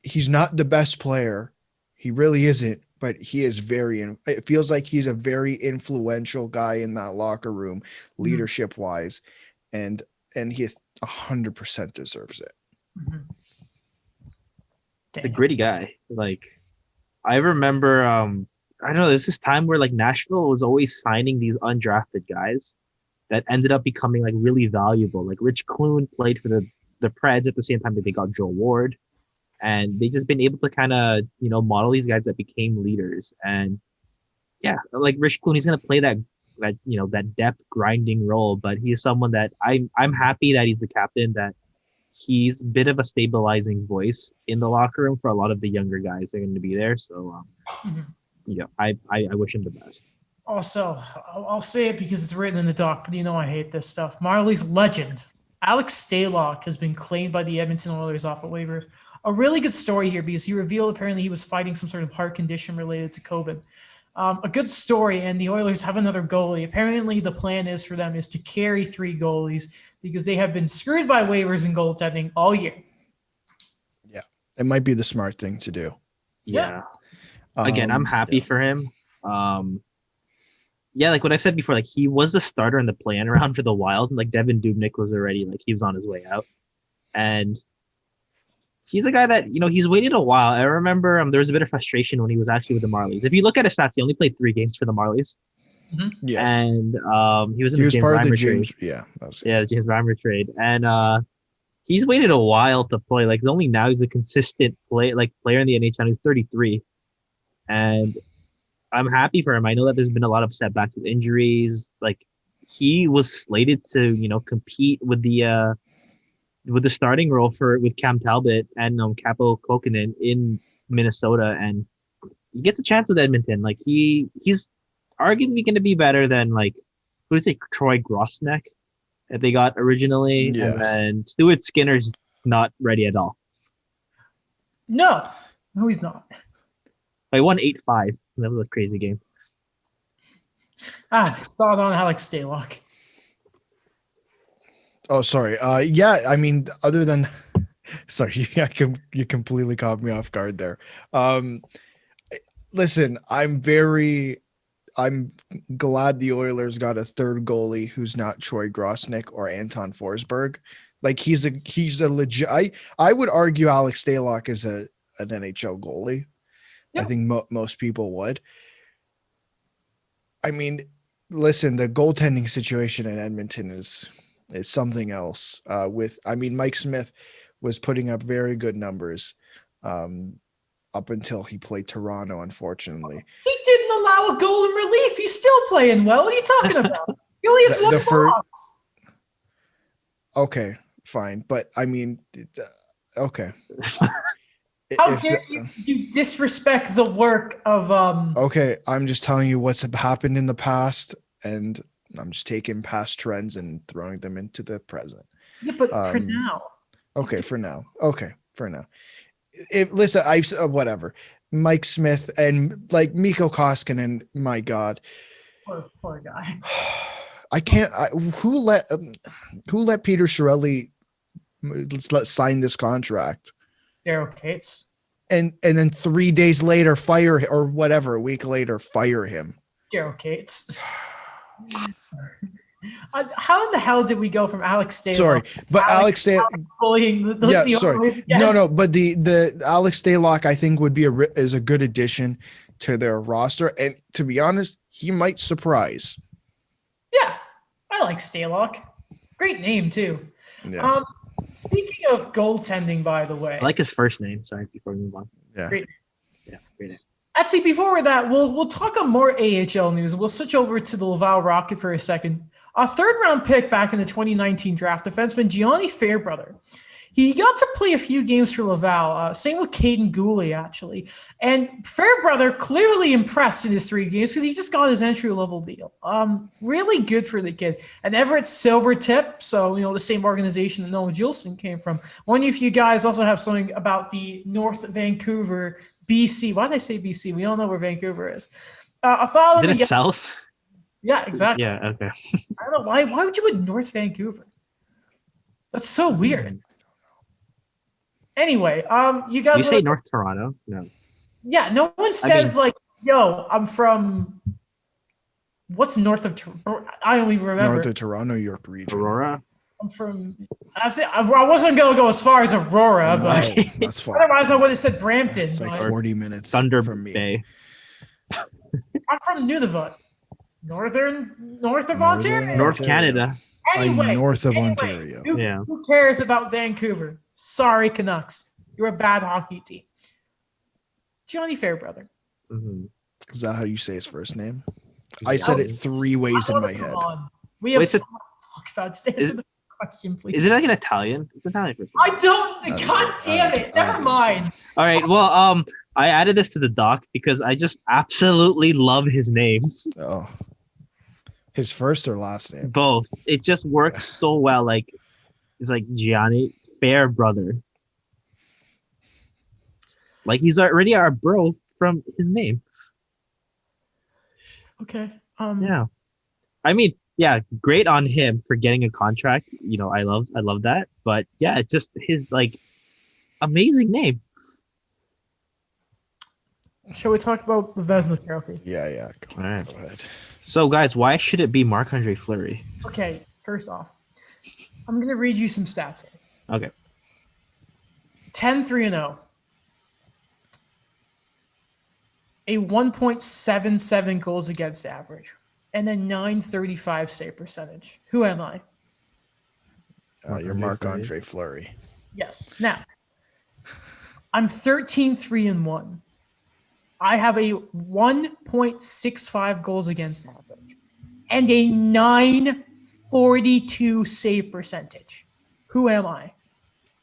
he's not the best player. He really isn't, but he is it feels like he's a very influential guy in that locker room, leadership wise. And he 100% deserves it. It's a gritty guy. Like I remember, I don't know, there's this time where like Nashville was always signing these undrafted guys that ended up becoming like really valuable. Like Rich Clune played for the Preds at the same time that they got Joe Ward, and they just been able to kind of model these guys that became leaders. And yeah, like Rich Clune, he's gonna play that depth grinding role, but he's someone that I'm happy that he's the captain, that he's a bit of a stabilizing voice in the locker room for a lot of the younger guys that are going to be there. So I wish him the best. Also, I'll say it because it's written in the doc, but I hate this stuff. Marlies legend Alex Stalock has been claimed by the Edmonton Oilers off of waivers. A really good story here because he revealed apparently he was fighting some sort of heart condition related to COVID. A good story, and the Oilers have another goalie. Apparently, the plan is for them is to carry 3 goalies because they have been screwed by waivers and goaltending all year. Yeah, it might be the smart thing to do. Yeah. Again, I'm happy for him. Yeah, like what I've said before, like he was the starter in the play-in round for the Wild, and like Devin Dubnyk was already like he was on his way out, and he's a guy that he's waited a while. I remember there was a bit of frustration when he was actually with the Marlies. If you look at his stats, he only played 3 games for the Marlies. Mm-hmm. Yes, and he was part of the James. The James Reimer trade, and he's waited a while to play. Like only now he's a consistent player in the NHL. He's 33, and I'm happy for him. I know that there's been a lot of setbacks with injuries. Like he was slated to compete with the starting role with Cam Talbot and Capo Kokkonen in Minnesota, and he gets a chance with Edmonton. Like he's arguably going to be better than who is it, Troy Grosnek that they got originally, yes. And then Stuart Skinner's not ready at all. No, he's not. I won 8-5. That was a crazy game. Start on Alex Stalock. Oh, sorry. Yeah, I mean, other than sorry, you completely caught me off guard there. Listen, I'm glad the Oilers got a third goalie who's not Troy Grosnek or Anton Forsberg. Like he's a legit. I would argue Alex Stalock is an NHL goalie. Yeah. I think most people would. I mean, listen, the goaltending situation in Edmonton is something else. Mike Smith was putting up very good numbers up until he played Toronto, unfortunately. He didn't allow a goal in relief. He's still playing well. What are you talking about? He only has one box. Okay, fine. But I mean, okay. How dare you disrespect the work of Okay, I'm just telling you what's happened in the past, and I'm just taking past trends and throwing them into the present. Yeah, but for now. Okay, for now. Listen, whatever. Mike Smith and like Mikko Koskinen. My God, Poor guy. I can't. Who let Peter Chiarelli sign this contract? Daryl Cates. And then 3 days later, fire or whatever, a week later, fire him. Daryl Cates. How in the hell did we go from Alex Stalock? Sorry, but Alex bullying sorry. No, but the Alex Stalock I think would be is a good addition to their roster, and to be honest, he might surprise. Yeah, I like Stalock. Great name too. Yeah. Speaking of goaltending, by the way, I like his first name. Sorry, before we move on. Yeah. Great. Yeah. Great name. Actually, before that, we'll talk on more AHL news. We'll switch over to the Laval Rocket for a second. A third-round pick back in the 2019 draft, defenseman Gianni Fairbrother. He got to play a few games for Laval. Same with Caden Goulet, actually. And Fairbrother clearly impressed in his 3 games because he just got his entry-level deal. Really good for the kid. And Everett Silvertip, so, the same organization that Noah Juleson came from. One of you guys also have something about the North Vancouver, BC. Why did I say BC? We all know where Vancouver is. I thought Isn't it south? Yeah, exactly. Yeah, okay. I don't know. Why would you put North Vancouver? That's so weird. Anyway, you guys. You say North Toronto? No. Yeah, no one says yo, I'm from. What's north of Toronto? I don't even remember. North of Toronto, York region. Aurora? I'm from. I wasn't going to go as far as Aurora, but that's fine. Otherwise, I would have said Brampton. It's like 40 minutes Thunder from me. Bay. I'm from Nunavut. North of Ontario? North Canada. Anyway, north of Ontario. Who cares about Vancouver? Sorry, Canucks. You're a bad hockey team. Gianni Fairbrother. Mm-hmm. Is that how you say his first name? I said it 3 ways in my head. We have so much to talk about. Just answer the question, please. Is it like an Italian? It's Italian person. I don't. God damn it. Never mind. All right. Well, I added this to the doc because I just absolutely love his name. Oh. His first or last name? Both. It just works so well. Like, it's like Gianni Fairbrother. Like, he's already our bro from his name. Okay. Yeah. I mean, yeah, great on him for getting a contract. I love that. But yeah, it's just his amazing name. Shall we talk about the Vezina Trophy? Yeah. All right. Go ahead. So, guys, why should it be Marc-Andre Fleury? Okay, first off, I'm going to read you some stats here. Okay. 10-3-0. A 1.77 goals against average. And a .935 save percentage. Who am I? You're Marc-Andre Fleury. Yes. Now, I'm 13-3-1. I have a 1.65 goals against average and a .942 save percentage. Who am I?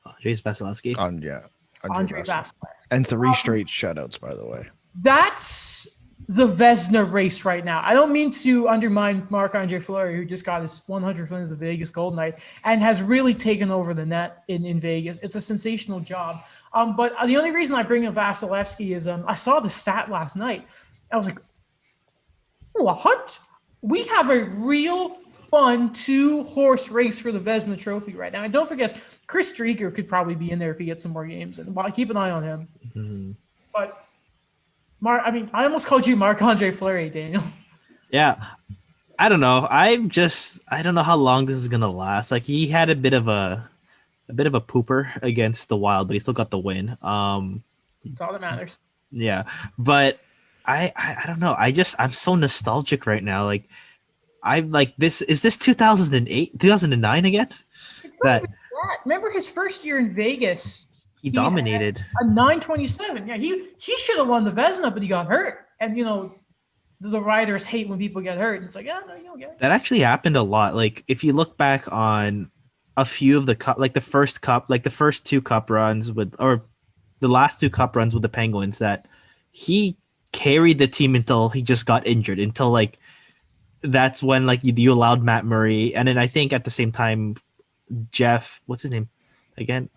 Andrei Vasilevsky. Andre Vasilevsky. And 3 straight shutouts, by the way. That's the Vezina race right now. I don't mean to undermine Marc-Andre Fleury, who just got his 100 wins of Vegas Golden Knight and has really taken over the net in Vegas. It's a sensational job. But the only reason I bring up Vasilevsky is I saw the stat last night. I was like, what? We have a real fun 2-horse race for the Vezina Trophy right now. And don't forget, Chris Streaker could probably be in there if he gets some more games. And keep an eye on him. Mm-hmm. But I almost called you Marc-Andre Fleury, Daniel. Yeah. I don't know. I don't know how long this is gonna last. Like, he had a bit of a pooper against the Wild, but he still got the win. That's all that matters. Yeah. But I don't know. I'm so nostalgic right now. Like, I'm like, is this 2008, 2009 again? It's not even that. Remember his first year in Vegas? He dominated. A .927. Yeah, he should have won the Vezina, but he got hurt. And the writers hate when people get hurt. It's like, no, you don't get it. That actually happened a lot. Like, if you look back on a few of the cup, like the first 2 cup runs or the last 2 cup runs with the Penguins, that he carried the team until he just got injured. Until that's when you allowed Matt Murray, and then I think at the same time, Jeff, what's his name again?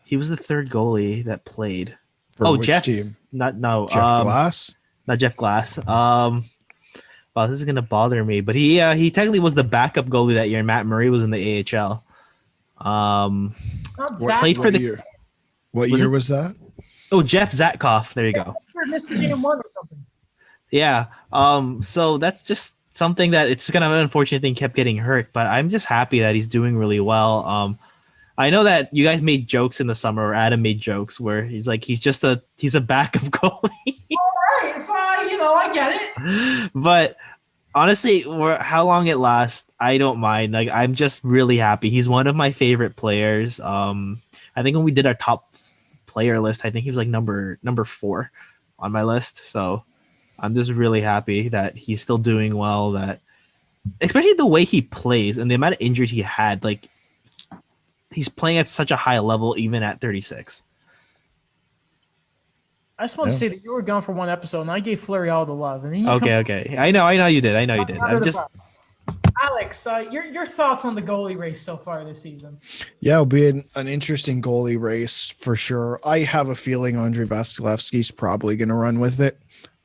He was the third goalie that played. For which Jeff. team? Not Jeff Glass? Not Jeff Glass. Wow, this is gonna bother me. But he technically was the backup goalie that year. And Matt Murray was in the AHL. Played for the year? What year was that? Oh, Jeff Zatkoff. There you go. Mr. Game 1 or something. Yeah. So that's just something that it's kind of an unfortunate thing, kept getting hurt, but I'm just happy that he's doing really well. I know that you guys made jokes in the summer, or Adam made jokes where he's like, he's a backup goalie. All right, fine, I get it. But honestly, how long it lasts, I don't mind. Like, I'm just really happy. He's one of my favorite players. I think when we did our top player list, I think he was like number 4 on my list. So I'm just really happy that he's still doing well. That, especially the way he plays and the amount of injuries he had, like he's playing at such a high level even at 36. I just want to say that you were gone for one episode, and I gave Fleury all the love. And Okay. I know you did. I'm just Alex, your thoughts on the goalie race so far this season? Yeah, it'll be an interesting goalie race for sure. I have a feeling Andrei Vasilevsky's probably going to run with it.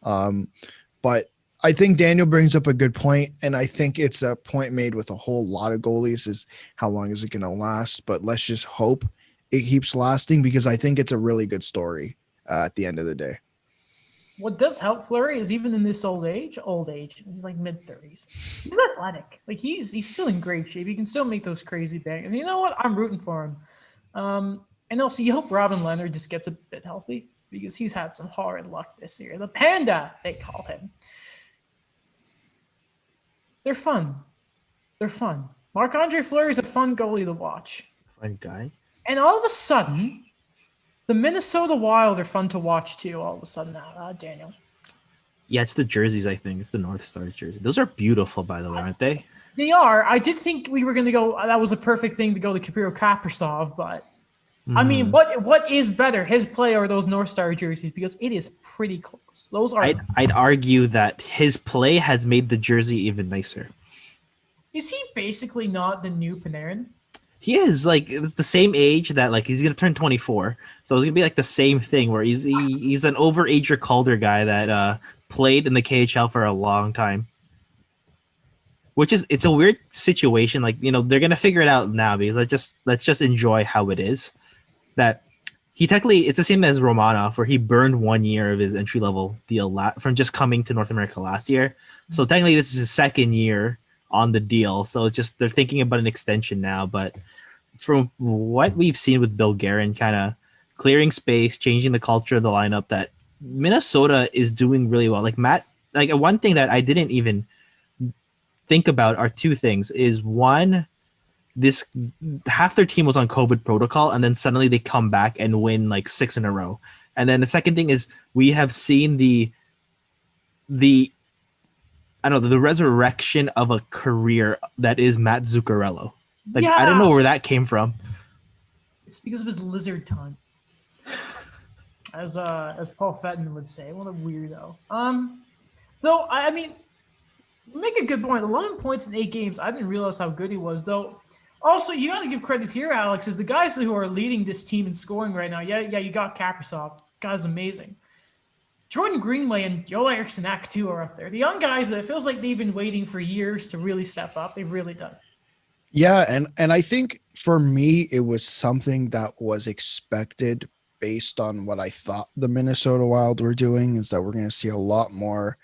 But I think Daniel brings up a good point, and I think it's a point made with a whole lot of goalies is how long is it going to last? But let's just hope it keeps lasting, because I think it's a really good story at the end of the day. What does help Fleury is even in this old age, he's like mid-30s. He's athletic. Like he's still in great shape. He can still make those crazy bangers. You know what? I'm rooting for him. And also, you hope Robin Leonard just gets a bit healthy, because he's had some horrid luck this year. The Panda, they call him. They're fun. Marc-Andre Fleury is a fun goalie to watch. Fun guy. And all of a sudden, the Minnesota Wild are fun to watch too. All of a sudden now, Daniel. Yeah, it's the jerseys, I think. It's the North Star jersey. Those are beautiful, by the way, aren't they? They are. I did think we were going to go. That was a perfect thing to go to Kapiro Kaprizov, but I mean, what is better, his play or those North Star jerseys? Because it is pretty close. Those are. I'd argue that his play has made the jersey even nicer. Is he basically not the new Panarin? He is, like, it's the same age that, like, he's gonna turn 24, so it's gonna be like the same thing where he's an overager Calder guy that played in the KHL for a long time. Which is, it's a weird situation. Like, they're gonna figure it out now, because let's just enjoy how it is. That he technically, it's the same as Romanov, where he burned 1 year of his entry level deal from just coming to North America last year. So technically, this is his second year on the deal. So just they're thinking about an extension now. But from what we've seen with Bill Guerin, kind of clearing space, changing the culture of the lineup, that Minnesota is doing really well. Like Matt, like one thing that I didn't even think about are two things. Is one, this half their team was on COVID protocol, and then suddenly they come back and win like 6 in a row. And then the second thing is we have seen the resurrection of a career that is Matt Zuccarello. Like, yeah. I don't know where that came from. It's because of his lizard tongue. As Paul Fenton would say, what a weirdo. Though I mean, make a good point. 11 points in 8 games. I didn't realize how good he was, though. Also, you got to give credit here, Alex, is the guys who are leading this team in scoring right now. Yeah, you got Kaprizov. Guy's amazing. Jordan Greenway and Joel Eriksson Ek too are up there. The young guys that it feels like they've been waiting for years to really step up. They've really done. Yeah, and I think for me, it was something that was expected based on what I thought the Minnesota Wild were doing, is that we're going to see a lot more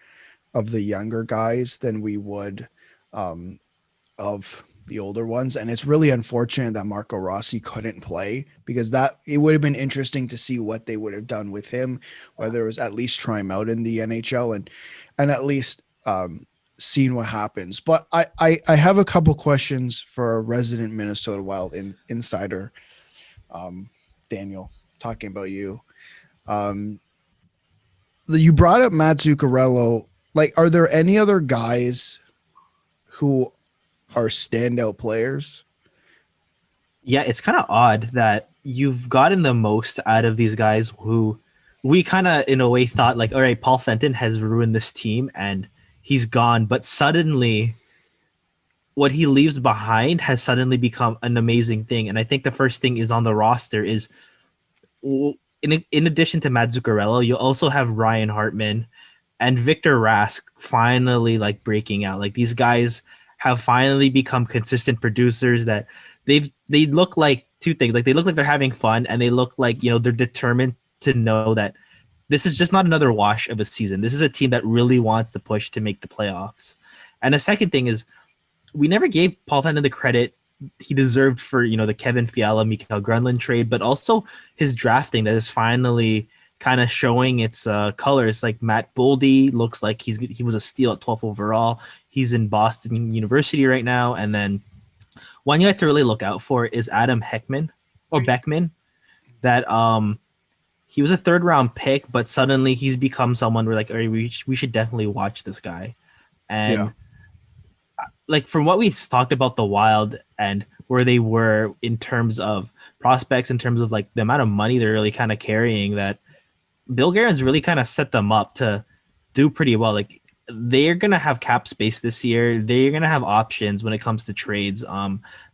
of the younger guys than we would of the older ones. And it's really unfortunate that Marco Rossi couldn't play, because that it would have been interesting to see what they would have done with him, whether it was at least try him out in the NHL and at least seen what happens. But I have a couple questions for a resident Minnesota Wild insider, Daniel, talking about you. You brought up Matt Zuccarello. Like, are there any other guys who are standout players? Yeah, it's kind of odd that you've gotten the most out of these guys who we kind of, in a way, thought like, all right, Paul Fenton has ruined this team and he's gone. But suddenly, what he leaves behind has suddenly become an amazing thing. And I think the first thing is on the roster is in addition to Matt Zuccarello, you also have Ryan Hartman and Victor Rask finally like breaking out. Like these guys have finally become consistent producers that they look like two things. Like they look like they're having fun, and they look like, you know, they're determined to know that this is just not another wash of a season. This is a team that really wants to push to make the playoffs. And the second thing is, we never gave Paul Fenton the credit he deserved for, you know, the Kevin Fiala, Mikael Granlund trade, but also his drafting that is finally kind of showing its colors. Like Matt Boldy looks like he was a steal at 12th overall. He's in Boston University right now. And then one you have to really look out for is Adam Beckman. That he was a 3rd round pick, but suddenly he's become someone we're like, all right, we should definitely watch this guy. And like from what we talked about the Wild and where they were in terms of prospects, in terms of like the amount of money they're really kind of carrying, that Bill Guerin's really kind of set them up to do pretty well. Like they're going to have cap space this year. They're going to have options when it comes to trades.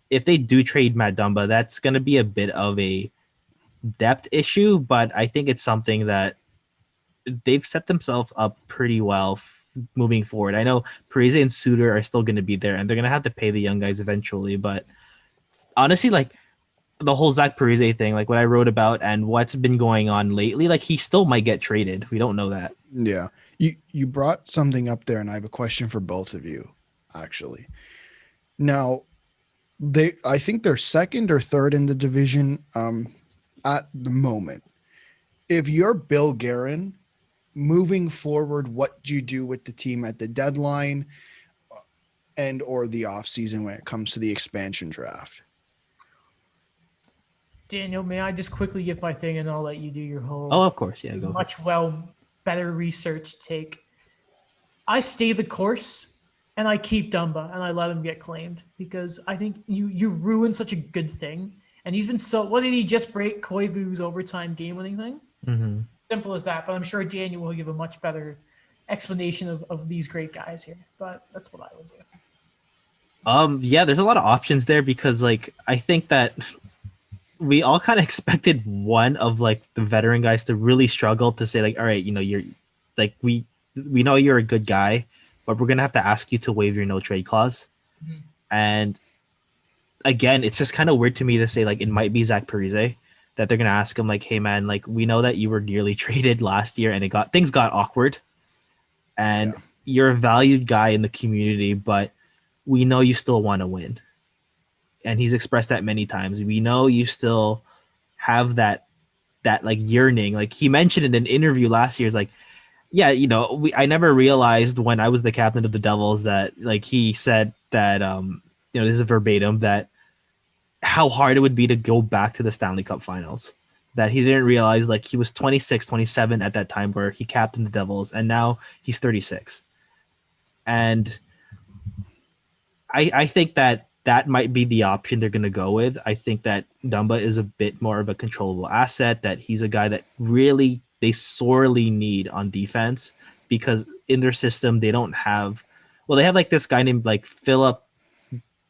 If they do trade Matt Dumba, that's going to be a bit of a depth issue, but I think it's something that they've set themselves up pretty well moving forward. I know Parise and Suter are still going to be there, and they're going to have to pay the young guys eventually, but honestly, like the whole Zach Parise thing, like what I wrote about and what's been going on lately, like he still might get traded. We don't know that. Yeah. You brought something up there, and I have a question for both of you, actually. Now, I think they're 2nd or 3rd in the division at the moment. If you're Bill Guerin, moving forward, what do you do with the team at the deadline and or the offseason when it comes to the expansion draft? Daniel, may I just quickly give my thing, and I'll let you do your whole Oh, of course. Yeah, go. Much better research take. I stay the course, and I keep Dumba, and I let him get claimed, because I think you ruined such a good thing. And he's been so. What did he just break Koivu's overtime game-winning thing? Mm-hmm. Simple as that. But I'm sure Daniel will give a much better explanation of these great guys here. But that's what I would do. Yeah, there's a lot of options there, because like I think that we all kind of expected one of like the veteran guys to really struggle to say like, all right, you know, you're like we know you're a good guy, but we're gonna have to ask you to waive your no trade clause. Mm-hmm. And again, it's just kind of weird to me to say like it might be Zach Parise, that they're gonna ask him like, hey man, like we know that you were nearly traded last year and things got awkward, and you're a valued guy in the community, but we know you still want to win. And he's expressed that many times. We know you still have that like yearning. Like he mentioned in an interview last year, is like, yeah, you know, I never realized when I was the captain of the Devils that, like, he said that, you know, this is verbatim, that how hard it would be to go back to the Stanley Cup Finals. That he didn't realize, like, he was 26, 27 at that time where he captained the Devils, and now he's 36. And I think that might be the option they're going to go with. I think that Dumba is a bit more of a controllable asset, that he's a guy that really they sorely need on defense, because in their system they don't have, well, they have like this guy named like Philip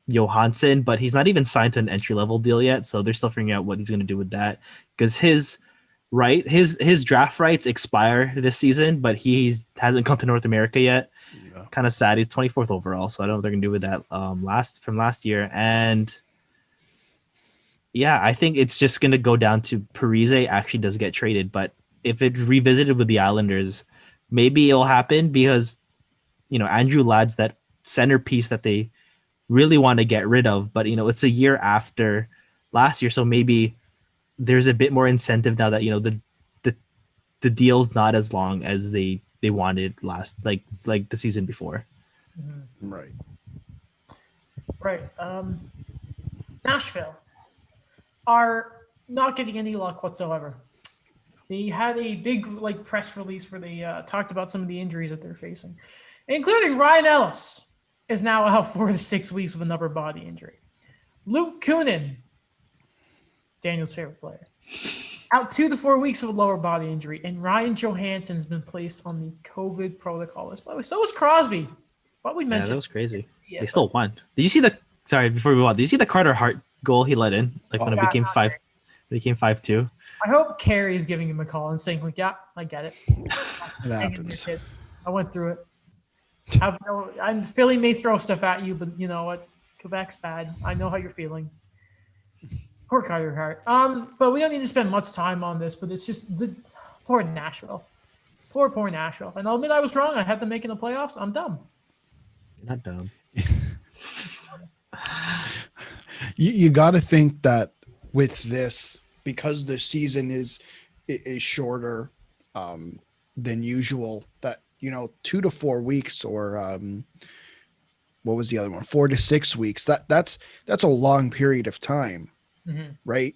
Johansson, but he's not even signed to an entry-level deal yet, so they're still figuring out what he's going to do with that, because his draft rights expire this season, but he hasn't come to North America yet. Kind of sad. He's 24th overall, so I don't know what they're gonna do with that last year. And yeah, I think it's just gonna go down to Parise actually does get traded, but if it's revisited with the Islanders, maybe it'll happen, because you know Andrew Ladd's that centerpiece that they really want to get rid of, but you know it's a year after last year, so maybe there's a bit more incentive now that you know the deal's not as long as they wanted last, like the season before. Mm-hmm. Right. Nashville are not getting any luck whatsoever. They had a big like press release where they talked about some of the injuries that they're facing, including Ryan Ellis is now out 4 to 6 weeks with an upper body injury. Luke Kunin, Daniel's favorite player, out 2 to 4 weeks with a lower body injury, and Ryan Johansson has been placed on the COVID protocol list. By the way, so was Crosby. What we mentioned. Yeah, that was crazy. They still won. Did you see sorry, before we move on, did you see the Carter Hart goal he let in? Like when it became 5-2? I hope Carrie is giving him a call and saying, like, yeah, I get it. It happens. I went through it. I'm Philly may throw stuff at you, but you know what? Quebec's bad. I know how you're feeling. Poor Carter Hart. But we don't need to spend much time on this, but it's just the poor Nashville. Poor Nashville. And I'll admit I was wrong. I had them making the playoffs. I'm dumb. You're not dumb. You got to think that with this, because the season is shorter than usual, that 2 to 4 weeks, or what was the other one, 4 to 6 weeks, that's a long period of time. Right?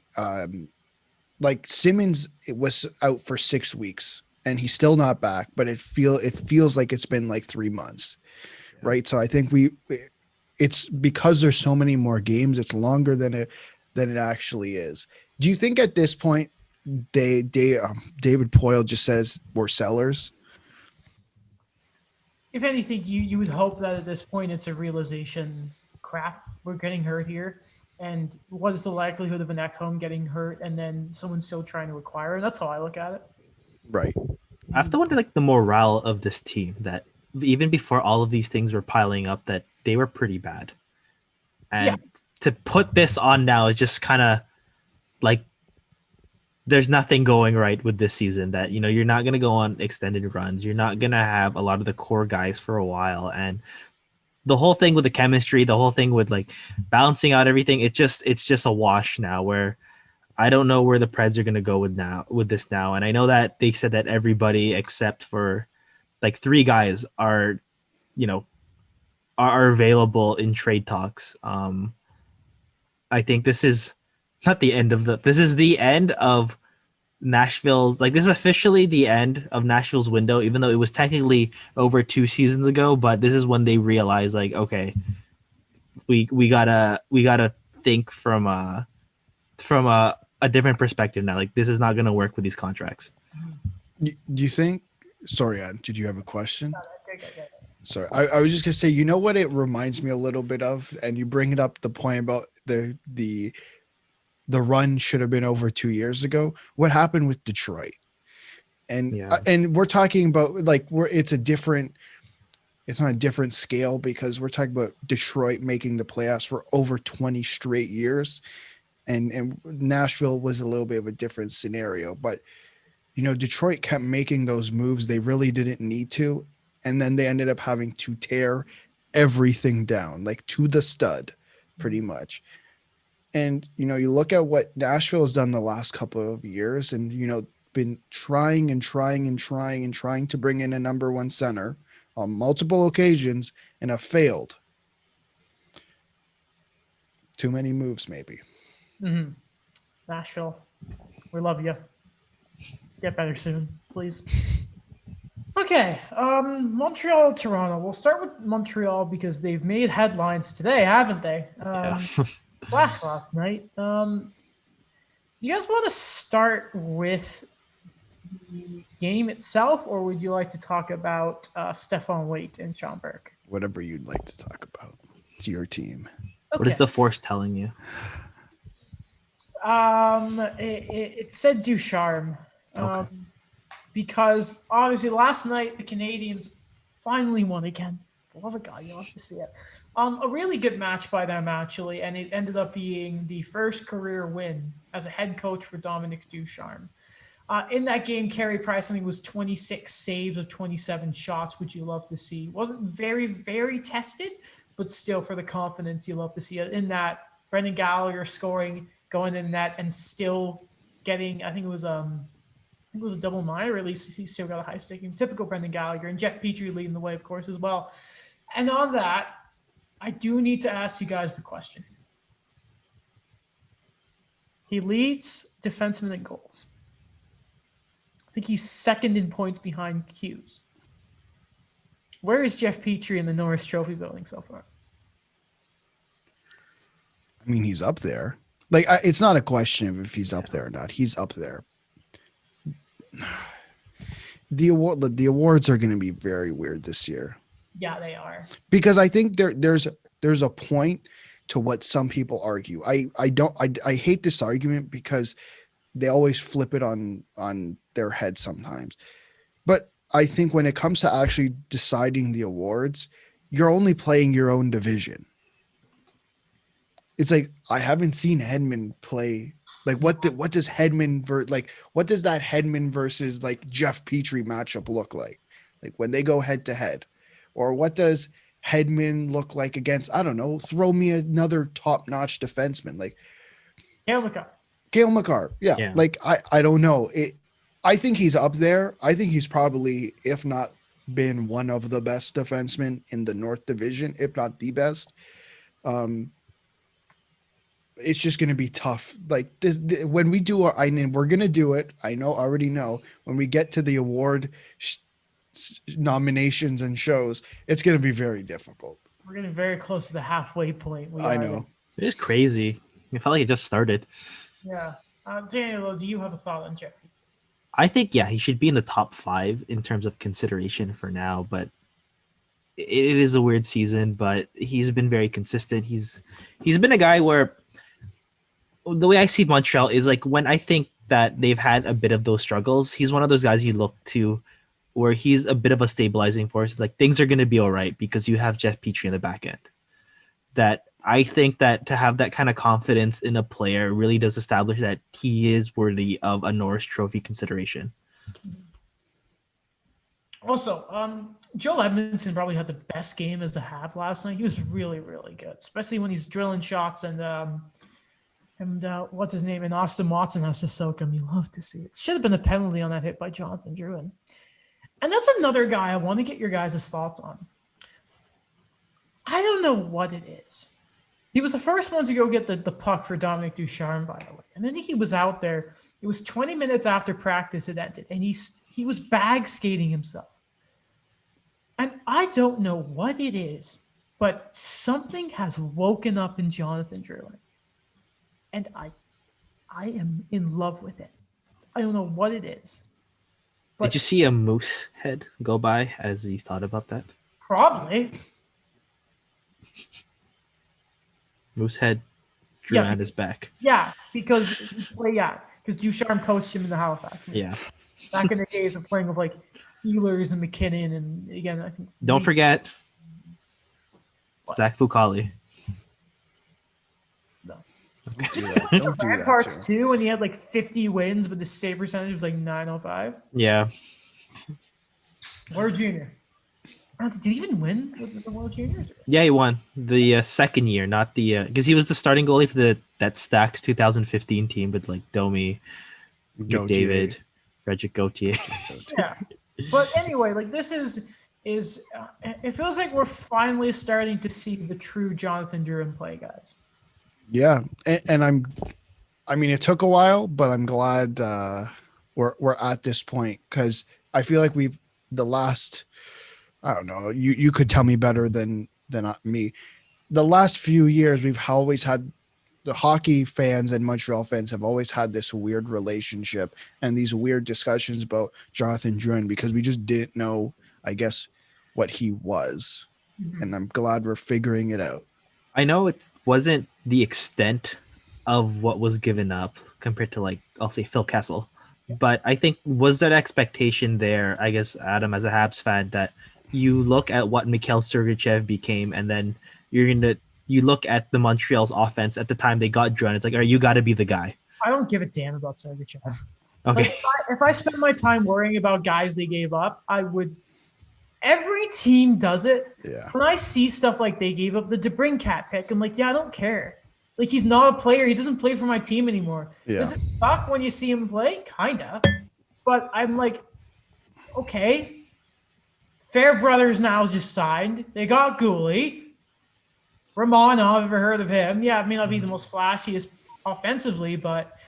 Like Simmons, it was out for 6 weeks and he's still not back, but it feels like it's been like 3 months. Yeah. Right? So I think it's because there's so many more games, it's longer than it actually is. Do you think at this point David Poyle just says we're sellers? If anything, you would hope that at this point it's a realization, crap, we're getting hurt here. And what is the likelihood of an Ekholm getting hurt and then someone still trying to acquire? And that's how I look at it. Right. I have to wonder, like, the morale of this team, that even before all of these things were piling up, that they were pretty bad. And to put this on now is just kind of like there's nothing going right with this season, that, you're not going to go on extended runs. You're not going to have a lot of the core guys for a while. And the whole thing with the chemistry, the whole thing with like balancing out everything, it's just a wash now, where I don't know where the Preds are going to go with this now. And I know that they said that everybody except for like 3 guys are available in trade talks. I think this is not the end of this is the end of Nashville's, like, this is officially the end of Nashville's window, even though it was technically over 2 seasons ago. But this is when they realized, like, okay, we gotta think from a different perspective now. Like, this is not gonna work with these contracts. Do you think? Sorry, Ed, did you have a question? Sorry, I was just gonna say, what it reminds me a little bit of, and you bring it up, the point about the run should have been over 2 years ago. What happened with Detroit? And and we're talking about, like, it's not a different scale, because we're talking about Detroit making the playoffs for over 20 straight years. And Nashville was a little bit of a different scenario, but Detroit kept making those moves they really didn't need to. And then they ended up having to tear everything down, like to the stud, pretty much. And, you look at what Nashville has done the last couple of years, and, been trying to bring in a number 1 center on multiple occasions and have failed. Too many moves, maybe. Nashville, we love you. Get better soon, please. Okay, Montreal, Toronto. We'll start with Montreal because they've made headlines today, haven't they? Last night. You guys want to start with the game itself, or would you like to talk about Stefan Waite and Schomburg? Whatever you'd like to talk about. It's your team. Okay. What is the Force telling you? It said Ducharme. Okay. Because obviously last night the Canadians finally won again. Love it, God, you love to see it. A really good match by them, actually, and it ended up being the first career win as a head coach for Dominic Ducharme. In that game, Carey Price, I think, was 26 saves of 27 shots, which you love to see. Wasn't very, very tested, but still, for the confidence, you love to see it. In that, Brendan Gallagher scoring, going in net, and still getting, I think it was a double minor release. He still got a high sticking. Typical Brendan Gallagher, and Jeff Petrie leading the way, of course, as well. And on that, I do need to ask you guys the question. He leads defensemen in goals. I think he's second in points behind Hughes. Where is Jeff Petrie in the Norris Trophy voting so far? I mean, he's up there. Like, it's not a question of if he's up there or not. He's up there. The awards are going to be very weird this year. Yeah, they are. Because I think there's a point to what some people argue. I hate this argument because they always flip it on their head sometimes. But I think when it comes to actually deciding the awards, you're only playing your own division. It's like, I haven't seen Hedman play. Like, what does Hedman what does that Hedman versus like Jeff Petrie matchup look like? Like when they go head to head, or what does Hedman look like against, I don't know, throw me another top-notch defenseman like Cale Makar. Yeah. Like I don't know. I think he's up there. I think he's probably, if not been one of the best defensemen in the North Division, if not the best. It's just going to be tough. Like this, when we do we're going to do it. I already know when we get to the award nominations and shows, it's going to be very difficult. We're getting very close to the halfway point. I know. It is crazy. It felt like it just started. Yeah. Daniel, do you have a thought on Jeff? I think, he should be in the top 5 in terms of consideration for now, but it is a weird season, but he's been very consistent. He's been a guy where the way I see Montreal is like when I think that they've had a bit of those struggles, he's one of those guys you look to where he's a bit of a stabilizing force. Like things are going to be all right because you have Jeff Petrie in the back end. That I think that to have that kind of confidence in a player really does establish that he is worthy of a Norris Trophy consideration. Also, Joel Edmondson probably had the best game as a Hab last night. He was really, really good, especially when he's drilling shots and what's his name? And Austin Watson has to soak him. You love to see it. Should have been a penalty on that hit by Jonathan Drouin. And that's another guy I want to get your guys' thoughts on. I don't know what it is. He was the first one to go get the puck for Dominic Ducharme, by the way. And then he was out there. It was 20 minutes after practice it ended, and he was bag skating himself. And I don't know what it is, but something has woken up in Jonathan Drouin. And I am in love with it. I don't know what it is. But did you see a moose head go by as you thought about that? Probably. Moose head drew around his back. Yeah, because Ducharme coached him in the Halifax. Yeah. Back in the days of playing with like Ehlers and McKinnon, and again, I think. Don't forget Zach Fucale. No. Okay. Don't do that parts too, and he had like 50 wins, but the save percentage was like 905. Yeah. World Junior. Did he even win the World Juniors? Yeah, he won the second year, not the because he was the starting goalie for that stacked 2015 team with like Domi, David, Frederick Gauthier. Yeah, but anyway, like this is it feels like we're finally starting to see the true Jonathan Drouin play, guys. Yeah, and I mean, it took a while, but I'm glad we're at this point because I feel like the last. I don't know. You could tell me better than me. The last few years, we've always had the hockey fans and Montreal fans have always had this weird relationship and these weird discussions about Jonathan Drouin because we just didn't know, I guess, what he was. Mm-hmm. And I'm glad we're figuring it out. I know it wasn't the extent of what was given up compared to, like, I'll say Phil Kessel. But I think was that expectation there, I guess, Adam, as a Habs fan, that you look at what Mikhail Sergachev became, and then you look at the Montreal's offense at the time they got Drouin. It's like, all right, you got to be the guy. I don't give a damn about Sergachev. Okay. Like, if I spend my time worrying about guys they gave up, I would. Every team does it. Yeah. When I see stuff like they gave up the DeBrincat pick, I'm like, yeah, I don't care. Like, he's not a player. He doesn't play for my team anymore. Yeah. Does it suck when you see him play? Kinda. But I'm like, okay. Fair Brothers now just signed. They got Gooley. Romanov, ever heard of him? Yeah, it may not be the most flashiest offensively, but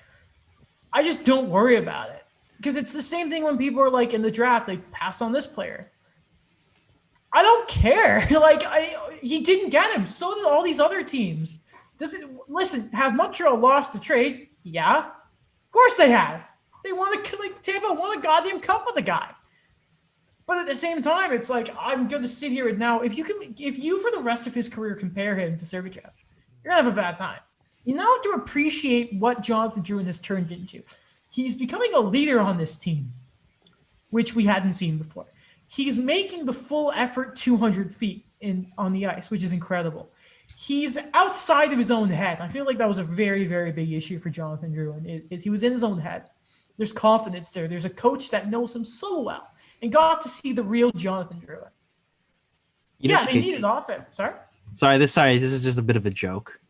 I just don't worry about it. Because it's the same thing when people are like in the draft, they passed on this player. I don't care. He didn't get him. So did all these other teams. Listen, have Montreal lost the trade? Yeah. Of course they have. They want to, like, Tampa won a goddamn cup with the guy. But at the same time, it's like, I'm going to sit here and now, if you for the rest of his career compare him to Sergachev, you're going to have a bad time. You now have to appreciate what Jonathan Drouin has turned into. He's becoming a leader on this team, which we hadn't seen before. He's making the full effort 200 feet on the ice, which is incredible. He's outside of his own head. I feel like that was a very, very big issue for Jonathan Drouin. He was in his own head. There's confidence there. There's a coach that knows him so well and got to see the real Jonathan Drouin. They needed offense. Sorry, this is just a bit of a joke,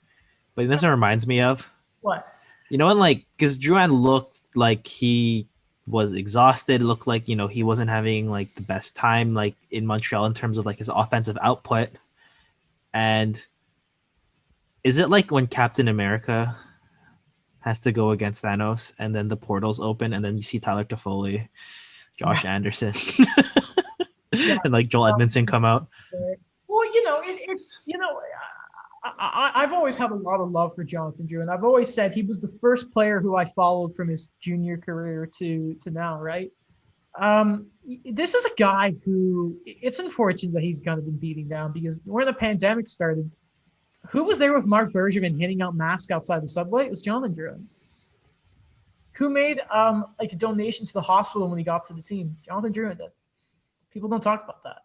but this reminds me of what? You know, when because Drouin looked like he was exhausted. It looked like he wasn't having the best time in Montreal in terms of his offensive output. And is it like when Captain America has to go against Thanos and then the portals open and then you see Tyler Toffoli, Josh Anderson, and Joel Edmondson come out? Well, I've always had a lot of love for Jonathan Drouin. I've always said he was the first player who I followed from his junior career to now, right? This is a guy who it's unfortunate that he's kind of been beating down because when the pandemic started, who was there with Mark Bergevin handing out masks outside the subway? It was Jonathan Drouin. Who made a donation to the hospital when he got to the team? Jonathan Drouin did. People don't talk about that.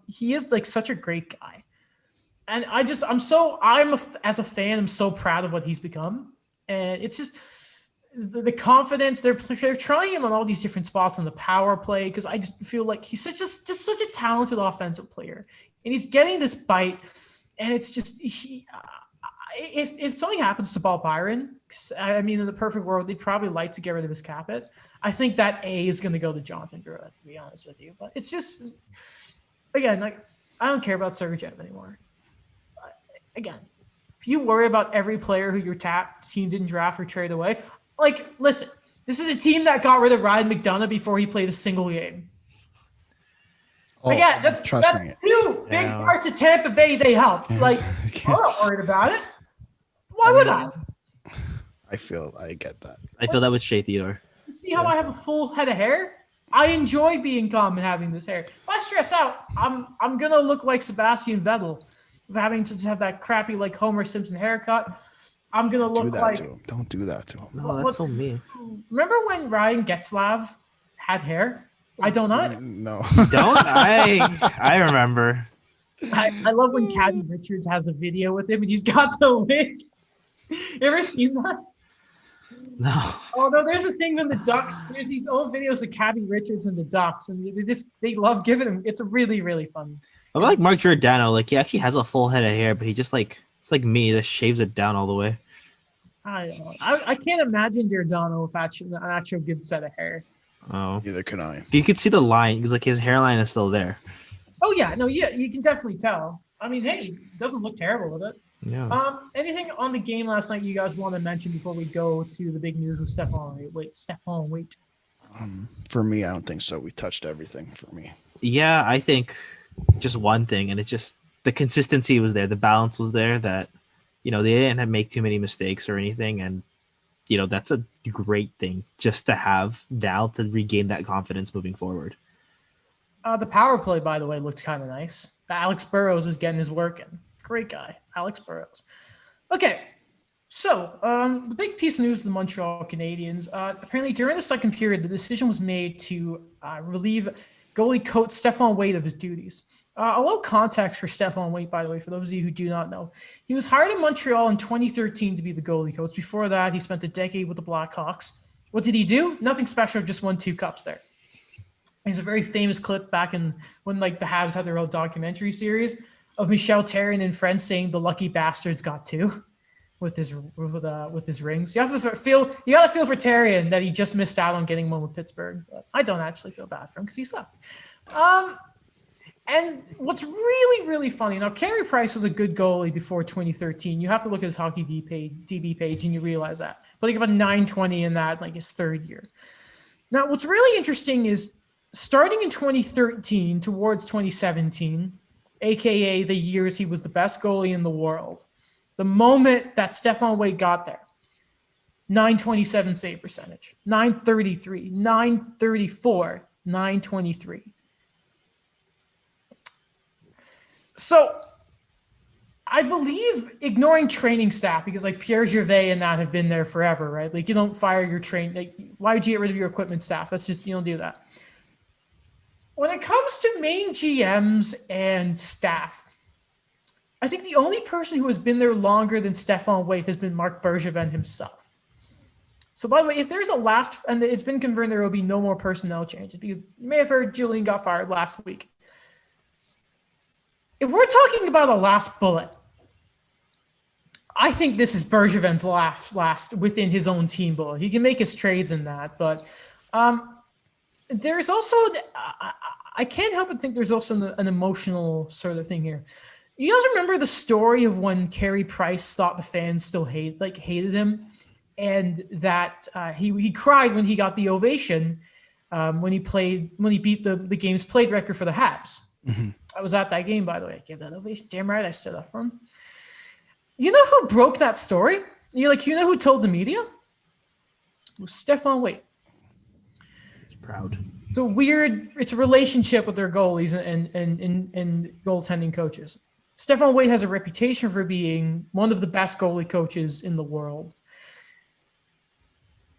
He is such a great guy. And as a fan, I'm so proud of what he's become. And it's just the confidence. They're trying him on all these different spots on the power play because I just feel like he's such a talented offensive player. And he's getting this bite. And it's just if something happens to Paul Byron, I mean, in the perfect world, they'd probably like to get rid of his cap hit. I think that A is going to go to Jonathan Drouin, to be honest with you. But it's just, again, I don't care about Sergachev anymore. Again, if you worry about every player who your team didn't draft or trade away, listen, this is a team that got rid of Ryan McDonough before he played a single game. Again, that's two big parts of Tampa Bay they helped. I'm not worried about it. Why would I? I get that. I feel that with Shea Theodore. You see how I have a full head of hair? I enjoy being calm and having this hair. If I stress out, I'm gonna look like Sebastian Vettel, having to have that crappy Homer Simpson haircut. I'm gonna look like. Don't do that to him. No, that's so mean. Remember when Ryan Getzlav had hair? I don't know. No. Don't I remember. I love when Cabby Richards has the video with him and he's got the wig. You ever seen that? No. Oh no, there's a thing on the Ducks. There's these old videos of Cabby Richards and the Ducks, and they love giving him. It's really, really funny. I like Mark Giordano. He actually has a full head of hair, but he just it's like me, just shaves it down all the way. I don't know. I can't imagine Giordano with an actual good set of hair. Oh, neither can I. You could see the line because his hairline is still there. Oh yeah, no, yeah, you can definitely tell. I mean, hey, it doesn't look terrible with it. Yeah. Anything on the game last night you guys want to mention before we go to the big news of Stephon Waite? For me, I don't think so. We touched everything for me. Yeah, I think just one thing, and it's just the consistency was there, the balance was there. That they didn't make too many mistakes or anything, and that's a great thing just to have now to regain that confidence moving forward. The power play, by the way, looks kind of nice. Alex Burrows is getting his work in. Great guy, Alex Burrows. Okay, so the big piece of news of the Montreal Canadiens. Apparently, during the second period, the decision was made to relieve goalie coach Stephon Waite of his duties. A little context for Stephon Waite, by the way, for those of you who do not know. He was hired in Montreal in 2013 to be the goalie coach. Before that, he spent a decade with the Blackhawks. What did he do? Nothing special, just won 2 cups there. There's a very famous clip back in when the Habs had their own documentary series of Michel Therrien and friends saying the lucky bastards got 2 with his rings. You have to feel for Therrien that he just missed out on getting one with Pittsburgh. But I don't actually feel bad for him because he sucked. And what's really, really funny, now Carey Price was a good goalie before 2013. You have to look at his hockey DB page and you realize that. But he got about 920 in that, his third year. Now, what's really interesting is starting in 2013 towards 2017, aka the years he was the best goalie in the world, the moment that Stephon Waite got there, 927 save percentage, 933, 934, 923. So I believe ignoring training staff, because like Pierre Gervais and that have been there forever, right? Like you don't fire your like why would you get rid of your equipment staff? That's just, you don't do that. When it comes to main GMs and staff, I think the only person who has been there longer than Stefan Waite has been Marc Bergevin himself. So by the way, if there's a last, and it's been confirmed there will be no more personnel changes, because you may have heard Julian got fired last week. If we're talking about a last bullet, I think this is Bergevin's last within his own team bullet. He can make his trades in that, but there's also, I can't help but think there's also an emotional sort of thing here. You guys remember the story of when Carey Price thought the fans still hated him, and that he cried when he got the ovation when he beat the games played record for the Habs. Mm-hmm. I was at that game, by the way. I gave that ovation. Damn right, I stood up for him. You know who broke that story? You know who told the media? It was Stefan Waite. He's proud. It's a relationship with their goalies and goaltending coaches. Stefan Waite has a reputation for being one of the best goalie coaches in the world.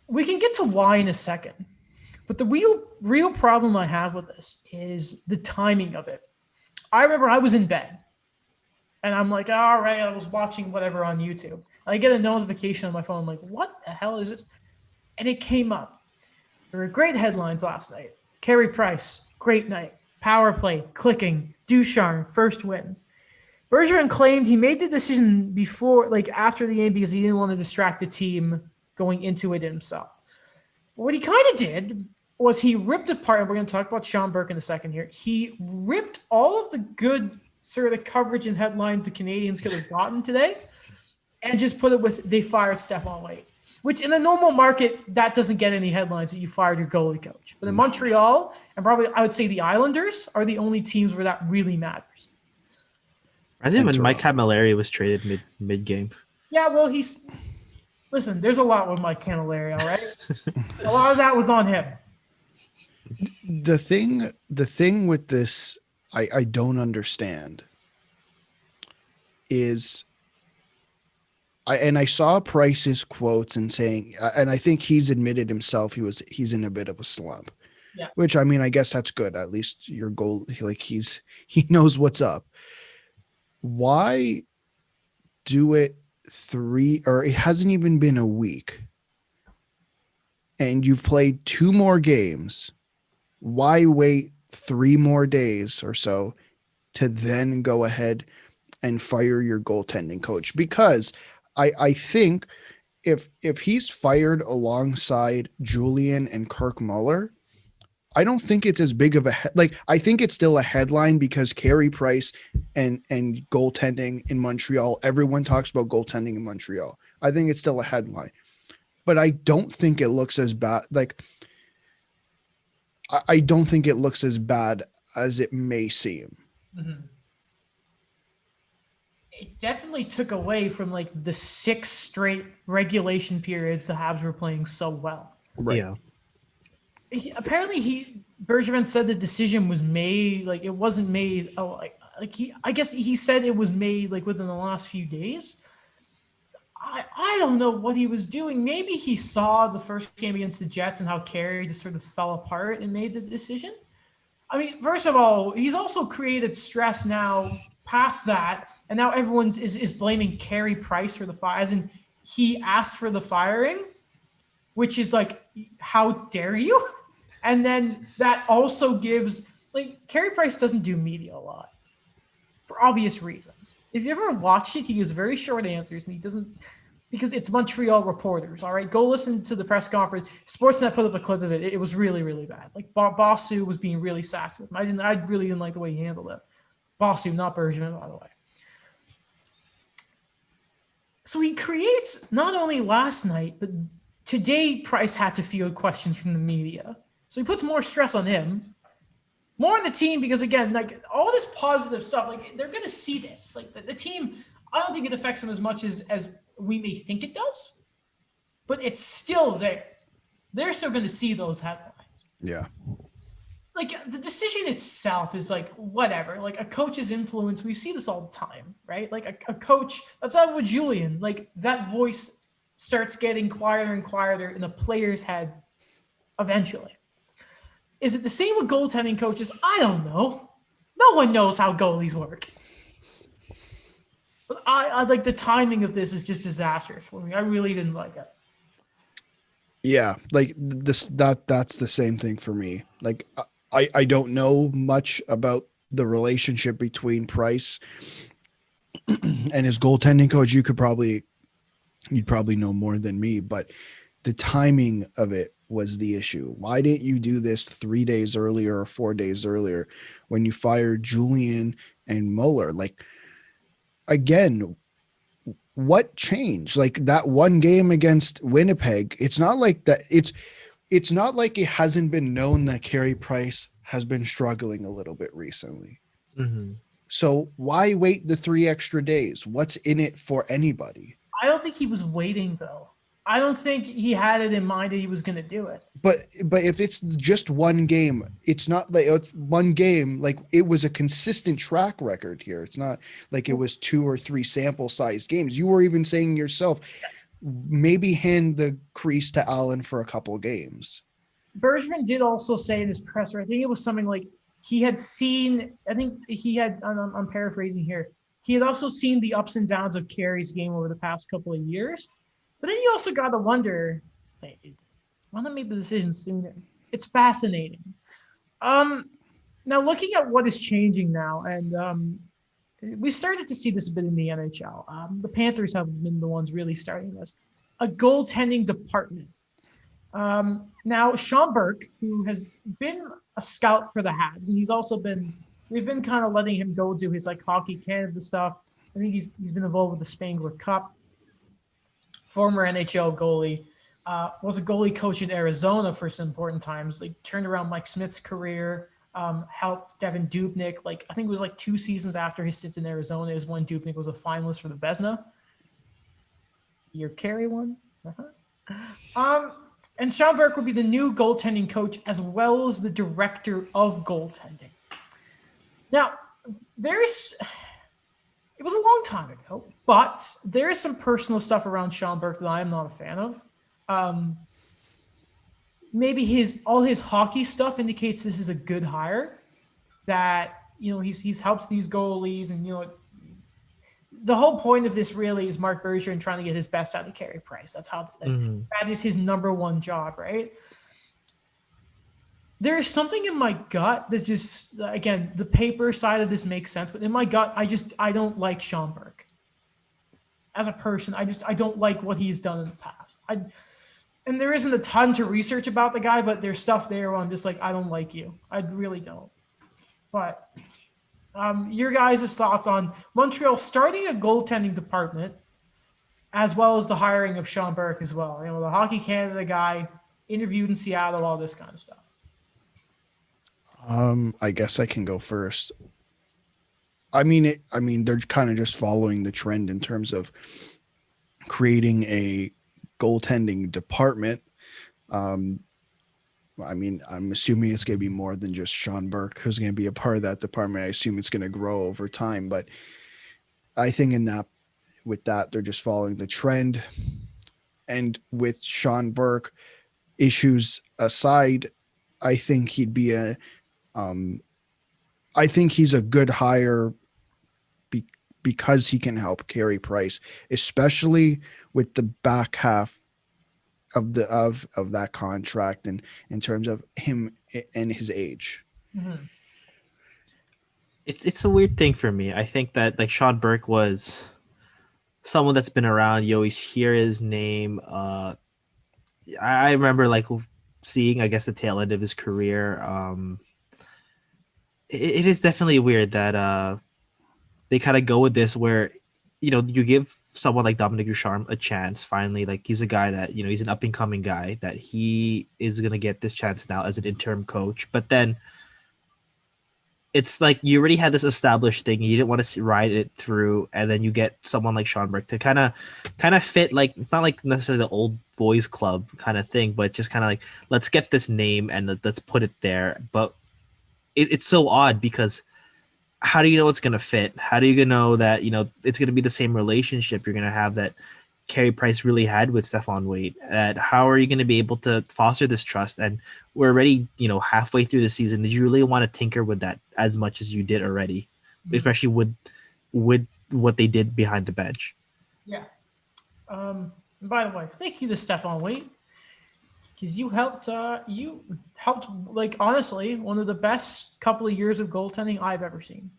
We can get to why in a second, but the real problem I have with this is the timing of it. I remember I was in bed, and I'm like, all right, I was watching whatever on YouTube. I get a notification on my phone. I'm like, what the hell is this? And it came up. There were great headlines last night. Carey Price, great night. Power play, clicking. Ducharme, first win. Bergeron claimed he made the decision after the game because he didn't want to distract the team going into it himself. But what he kind of did was he ripped apart, and we're going to talk about Sean Burke in a second here. He ripped all of the good sort of coverage and headlines the Canadians could have gotten today and just put it with, they fired Stefan Waite, which in a normal market, that doesn't get any headlines that you fired your goalie coach. But in Montreal, and probably I would say the Islanders are the only teams where that really matters. I think when Mike Palmieri was traded mid-game. Yeah, well, listen, there's a lot with Mike Camilleri, all right? A lot of that was on him. The thing with this, I don't understand is, I saw Price's quotes and saying, and I think he's admitted himself he's in a bit of a slump. Yeah. Which, I mean, I guess that's good. At least your goal, he knows what's up. Why do it it hasn't even been a week, and you've played 2 more games? Why wait 3 more days or so to then go ahead and fire your goaltending coach? Because I think if he's fired alongside Julian and Kirk Muller, I don't think it's as big of I think it's still a headline because Carey Price and goaltending in Montreal, everyone talks about goaltending in Montreal. I think it's still a headline, but I don't think it looks as bad. I don't think it looks as bad as it may seem. Mm-hmm. It definitely took away from the 6 straight regulation periods the Habs were playing so well. Right. Yeah. Bergevin said the decision was made, it wasn't made. I guess he said it was made within the last few days. I don't know what he was doing. Maybe he saw the first game against the Jets and how Carey just sort of fell apart and made the decision. I mean, first of all, he's also created stress now past that, and now everyone is blaming Carey Price for the fire, as in he asked for the firing, which is how dare you? And then that also gives, Carey Price doesn't do media a lot for obvious reasons. If you ever watched it, he gives very short answers, and he doesn't, because it's Montreal reporters, all right? Go listen to the press conference. Sportsnet put up a clip of it. It was really, really bad. Bossu was being really sassy with him. I really didn't like the way he handled it. Bossu, not Bergevin, by the way. So he creates, not only last night, but today Price had to field questions from the media. So he puts more stress on him, more on the team, because again, all this positive stuff, they're going to see this. The team, I don't think it affects them as much as we may think it does, but it's still there. They're still going to see those headlines. Yeah. like the decision itself is like whatever. Like a coach's influence, we see this all the time, right? Like a coach. That's not with Julian. Like that voice starts getting quieter and quieter in the player's head eventually. Is it the same with goaltending coaches? I don't know. No one knows how goalies work. But I like the timing of this is just disastrous for me. I really didn't like it. Yeah, like that's the same thing for me. Like I don't know much about the relationship between Price and his goaltending coach. You'd probably know more than me, but the timing of it was the issue. Why didn't you do this 3 days earlier or 4 days earlier when you fired Julian and Mueller? Like, again, what changed? Like that one game against Winnipeg, it's not like that. It's not like it hasn't been known that Carey Price has been struggling a little bit recently. Mm-hmm. So why wait the 3 extra days? What's in it for anybody? I don't think he was waiting though. I don't think he had it in mind that he was going to do it. But if it's just one game, it's not like it's one game. Like it was a consistent track record here. It's not like it was 2 or 3 sample size games. You were even saying yourself, maybe hand the crease to Allen for a couple of games. Bergevin did also say in his presser, I think it was something like he had seen, I think he had, I'm paraphrasing here, he had also seen the ups and downs of Carey's game over the past couple of years. But then you also got to wonder, why not make the decision sooner? It's fascinating. Now, looking at what is changing now, and we started to see this a bit in the NHL. The Panthers have been the ones really starting this. A goaltending department. Now, Sean Burke, who has been a scout for the Habs, and we've been kind of letting him go do his like Hockey Canada stuff. I think he's been involved with the Spangler Cup. Former NHL goalie, was a goalie coach in Arizona for some important times. Like turned around Mike Smith's career, helped Devin Dubnyk. Like I think it was like 2 seasons after his stint in Arizona is when Dubnyk was a finalist for the Vezina. Your Carey one. And Sean Burke will be the new goaltending coach as well as the director of goaltending. Now, it was a long time ago, but there is some personal stuff around Sean Burke that I am not a fan of. Maybe all his hockey stuff indicates this is a good hire. That he's helped these goalies, and the whole point of this really is Mark Bergevin trying to get his best out of Carey Price. That's how that is his number one job, right? There is something in my gut that just, again, the paper side of this makes sense, but in my gut, I don't like Sean Burke. As a person, I don't like what he's done in the past. And there isn't a ton to research about the guy, but there's stuff there where I'm just like, I don't like you. I really don't. But your guys' thoughts on Montreal starting a goaltending department, as well as the hiring of Sean Burke as well. The Hockey Canada guy, interviewed in Seattle, all this kind of stuff. I guess I can go first. I mean, they're kind of just following the trend in terms of creating a goaltending department. I'm assuming it's going to be more than just Sean Burke who's going to be a part of that department. I assume it's going to grow over time, but I think with that, they're just following the trend. And with Sean Burke, issues aside, I think he'd be I think he's a good hire because he can help Carey Price, especially with the back half of that contract and in terms of him and his age. Mm-hmm. It's a weird thing for me. I think that like Sean Burke was someone that's been around. You always hear his name. I remember like seeing, I guess, the tail end of his career. It is definitely weird that they kind of go with this where, you give someone like Dominic Ducharme a chance. Finally, like he's a guy that, he's an up and coming guy that he is going to get this chance now as an interim coach. But then it's like you already had this established thing. You didn't want to ride it through. And then you get someone like Sean Burke to kind of fit, like, not like necessarily the old boys club kind of thing, but just kind of like, let's get this name and let's put it there. But it's so odd because how do you know it's going to fit? How do you know that, it's going to be the same relationship you're going to have that Carey Price really had with Stephon Waite? How are you going to be able to foster this trust? And we're already, halfway through the season. Did you really want to tinker with that as much as you did already, especially with what they did behind the bench? Yeah. By the way, thank you to Stephon Waite, because you helped, like, honestly, one of the best couple of years of goaltending I've ever seen.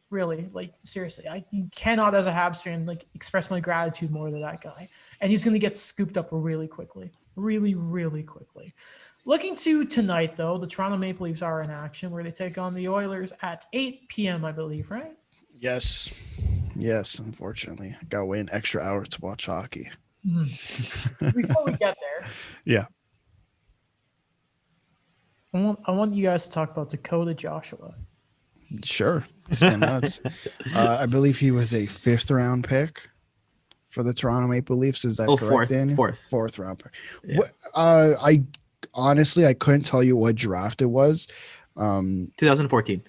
Really, like, seriously, I cannot, as a Habs fan, like, express my gratitude more to that guy. And he's going to get scooped up really quickly. Really, really quickly. Looking to tonight, though, the Toronto Maple Leafs are in action, where they take on the Oilers at 8 p.m., I believe, right? Yes, unfortunately. I got to wait an extra hour to watch hockey. Before we get there, Yeah. I want you guys to talk about Dakota Joshua. Sure. It's kind of nuts. I believe he was a 5th round pick for the Toronto Maple Leafs. Is that correct, Daniel? Fourth round pick. Yeah. I honestly, I couldn't tell you what draft it was. 2014.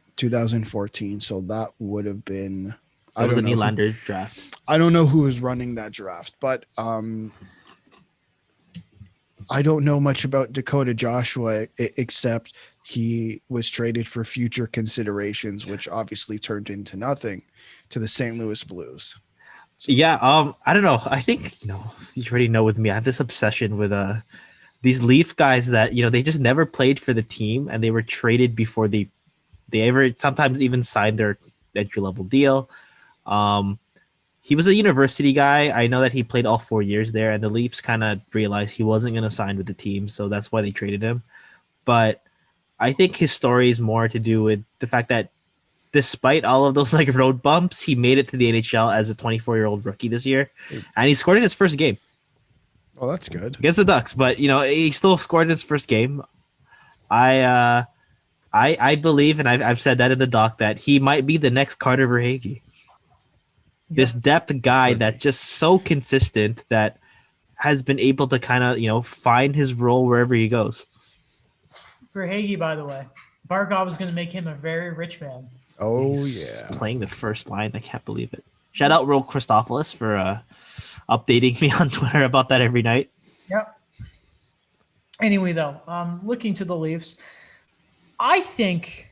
So that would have been... That was the Nylander draft. I don't know who was running that draft, but I don't know much about Dakota Joshua except he was traded for future considerations, which obviously turned into nothing, to the St. Louis Blues. So. Yeah, I don't know. I think, you already know with me, I have this obsession with these Leaf guys that, they just never played for the team, and they were traded before they ever sometimes even signed their entry-level deal. He was a university guy. I know that he played all 4 years there, and the Leafs kind of realized he wasn't going to sign with the team, so that's why they traded him. But I think his story is more to do with the fact that despite all of those like road bumps, he made it to the NHL as a 24-year-old rookie this year, and he scored in his first game. Oh, that's good. Against the Ducks, but he still scored in his first game. I believe, and I've said that in the doc, that he might be the next Carter Verhaeghe. This depth guy that's just so consistent that has been able to kind of, find his role wherever he goes. Verhaeghe, by the way, Barkov is going to make him a very rich man. Oh, He's playing the first line. I can't believe it. Shout out Real Christopoulos for updating me on Twitter about that every night. Yep. Anyway, though, looking to the Leafs, I think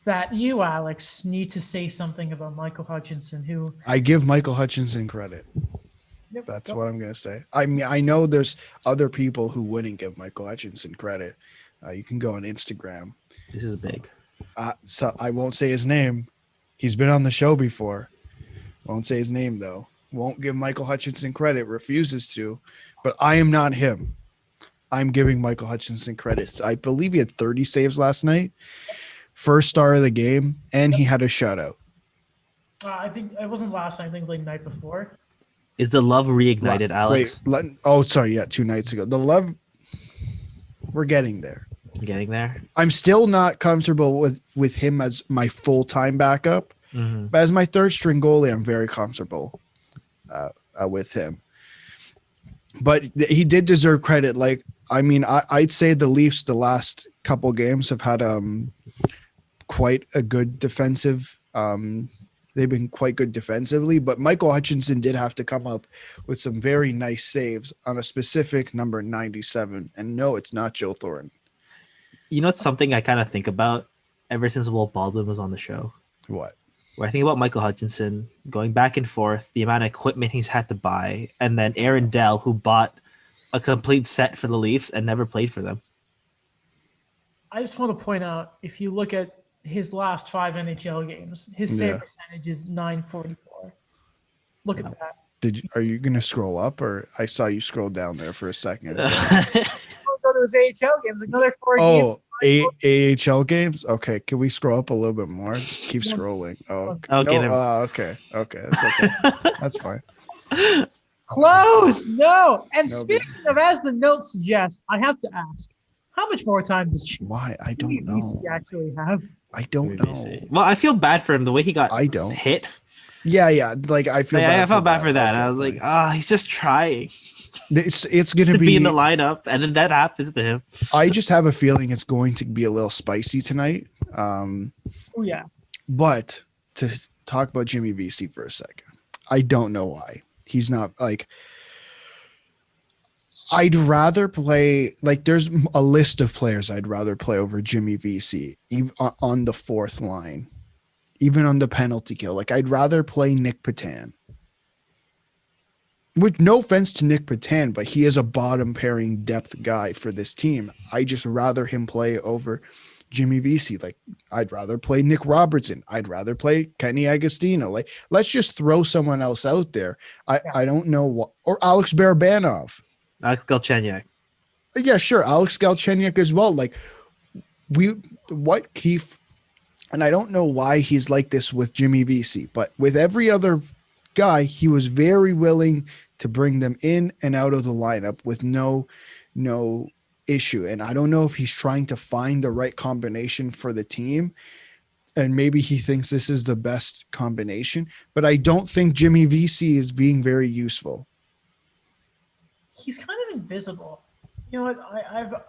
that you, Alex, need to say something about Michael Hutchinson, who... I give Michael Hutchinson credit. Yep, That's what I'm going to say. I mean, I know there's other people who wouldn't give Michael Hutchinson credit. You can go on Instagram. This is big. So I won't say his name. He's been on the show before. Won't say his name, though. Won't give Michael Hutchinson credit. Refuses to. But I am not him. I'm giving Michael Hutchinson credit. I believe he had 30 saves last night. First star of the game, and he had a shutout. I think it wasn't last night. I think like night before. Is the love reignited, Alex? Sorry. Yeah, 2 nights ago. The love, we're getting there. Getting there? I'm still not comfortable with him as my full-time backup. Mm-hmm. But as my third string goalie, I'm very comfortable with him. But he did deserve credit. Like, I mean, I'd say the Leafs the last couple games have had quite a good defensive. They've been quite good defensively, but Michael Hutchinson did have to come up with some very nice saves on a specific number 97. And no, it's not Joe Thornton. It's something I kind of think about ever since Will Baldwin was on the show. What? Where I think about Michael Hutchinson going back and forth, the amount of equipment he's had to buy, and then Aaron Dell, who bought a complete set for the Leafs and never played for them. I just want to point out, if you look at his last 5 NHL games, his save percentage is .944. Look at that. Are you going to scroll up, or I saw you scroll down there for a second? Go to his AHL games, another 4 games. AHL games? Okay, can we scroll up a little bit more? Just keep scrolling. Oh, okay. Okay, that's okay. That's fine. Close! No! And speaking of, as the notes suggest, I have to ask, how much more time does Why? I don't know. actually have? I don't know. Well, I feel bad for him the way he got hit. Yeah. Like I feel bad. I felt bad for that. Okay, I was like, he's just trying. It's going to to be in the lineup, and then that happens to him. I just have a feeling it's going to be a little spicy tonight. Oh yeah. But to talk about Jimmy VC for a second, I don't know why he's not like. I'd rather play like there's a list of players I'd rather play over Jimmy VC even on the fourth line, even on the penalty kill. Like I'd rather play Nick Patan. With no offense to Nick Patan, but he is a bottom pairing depth guy for this team. I just rather him play over Jimmy VC. Like I'd rather play Nick Robertson. I'd rather play Kenny Agostino. Like let's just throw someone else out there. I don't know what, or Alex Barabanov. Alex Galchenyuk. Yeah, sure. Alex Galchenyuk as well. Like Keefe, and I don't know why he's like this with Jimmy VC, but with every other guy, he was very willing to bring them in and out of the lineup with no issue. And I don't know if he's trying to find the right combination for the team. And maybe he thinks this is the best combination, but I don't think Jimmy VC is being very useful. He's kind of invisible. You know what?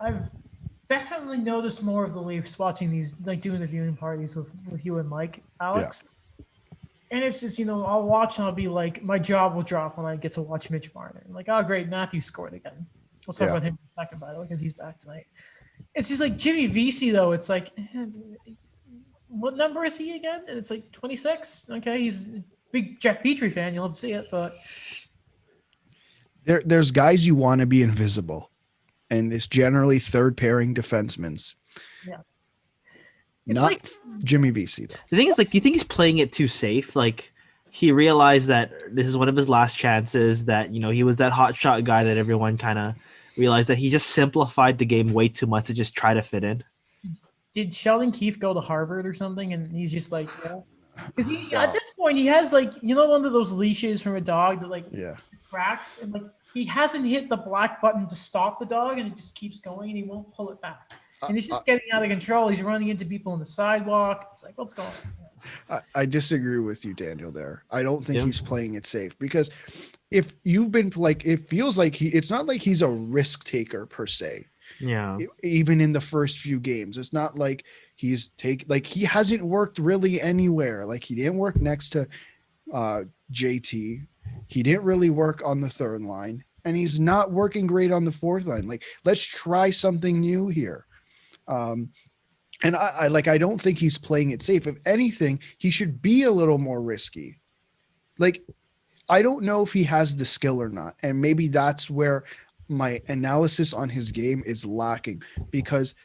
I've definitely noticed more of the Leafs watching these, like doing the viewing parties with you and Mike, Alex. Yeah. And it's just, I'll watch and I'll be like, my jaw will drop when I get to watch Mitch Marner. I'm like, oh, great, Matthew scored again. We'll talk about him in a second, by the way, because he's back tonight. It's just like Jimmy VC, though. It's like, what number is he again? And it's like 26. Okay, he's a big Jeff Petrie fan. You'll have to see it, but there's guys you want to be invisible, and it's generally third pairing defensemen. Yeah. It's not like Jimmy VC, though. The thing is, like, do you think he's playing it too safe? Like, he realized that this is one of his last chances, that, he was that hot shot guy that everyone kind of realized that he just simplified the game way too much to just try to fit in. Did Sheldon Keefe go to Harvard or something? And he's just like, because at this point, he has like, one of those leashes from a dog that cracks, and like he hasn't hit the black button to stop the dog, and it just keeps going, and he won't pull it back. And he's just getting out of control. He's running into people on the sidewalk. It's like, what's going on? I disagree with you, Daniel, there. I don't think he's playing it safe, because if you've been like, it feels like it's not like he's a risk taker per se. Yeah. Even in the first few games, it's not like he hasn't worked really anywhere. Like he didn't work next to JT. He didn't really work on the third line, and he's not working great on the fourth line. Like, let's try something new here. And I don't think he's playing it safe. If anything, he should be a little more risky. Like, I don't know if he has the skill or not. And maybe that's where my analysis on his game is lacking, because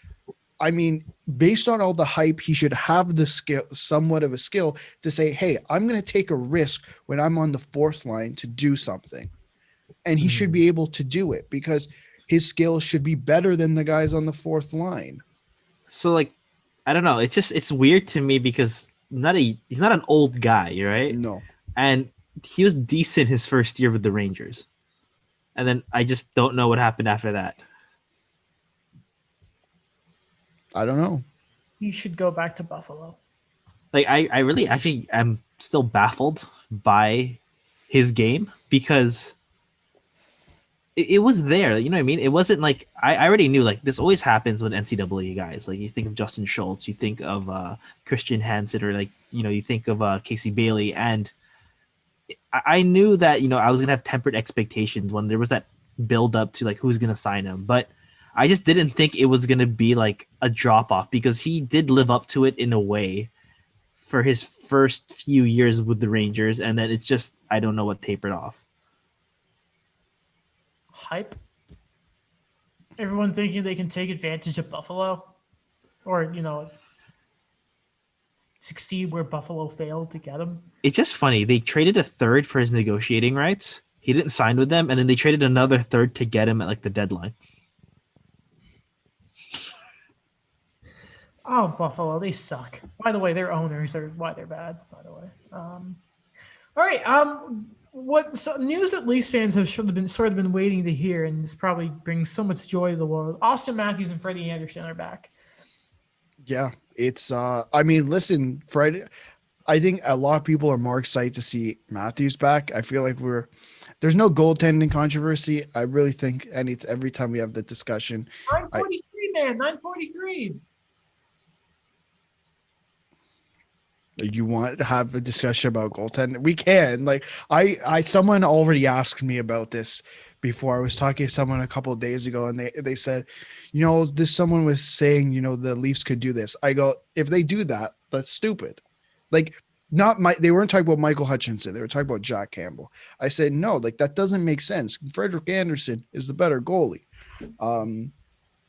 I mean, based on all the hype, he should have the skill, somewhat of a skill to say, hey, I'm going to take a risk when I'm on the fourth line to do something. And he should be able to do it, because his skills should be better than the guys on the fourth line. So, like, I don't know. It's weird to me, because he's not an old guy, right? No. And he was decent his first year with the Rangers. And then I just don't know what happened after that. I don't know. He should go back to Buffalo. Like, I really actually am still baffled by his game, because it was there. You know what I mean? It wasn't like I already knew, like, this always happens with NCAA guys. Like, you think of Justin Schultz, you think of Christian Hansen, or like, you think of Casey Bailey. And I knew that, I was going to have tempered expectations when there was that build up to like who's going to sign him. But I just didn't think it was going to be like a drop off, because he did live up to it in a way for his first few years with the Rangers. And then it's just, I don't know what tapered off. Hype. Everyone thinking they can take advantage of Buffalo, or, succeed where Buffalo failed to get him. It's just funny. They traded a third for his negotiating rights. He didn't sign with them. And then they traded another third to get him at like the deadline. Oh, Buffalo, they suck. By the way, their owners are why they're bad, by the way. All right. News that Leafs fans have sort of been waiting to hear, and this probably brings so much joy to the world. Austin Matthews and Freddie Anderson are back. Yeah, it's listen, Freddie, I think a lot of people are more excited to see Matthews back. I feel like there's no goaltending controversy. I really think every time we have the discussion, 943, man, 943. you want to have a discussion about goaltending, we can. Like someone already asked me about this before. I was talking to someone a couple of days ago, and they said, someone was saying, the Leafs could do this. I go, if they do that, that's stupid. Like, they weren't talking about Michael Hutchinson. They were talking about Jack Campbell. I said, no, like that doesn't make sense. Frederik Andersen is the better goalie.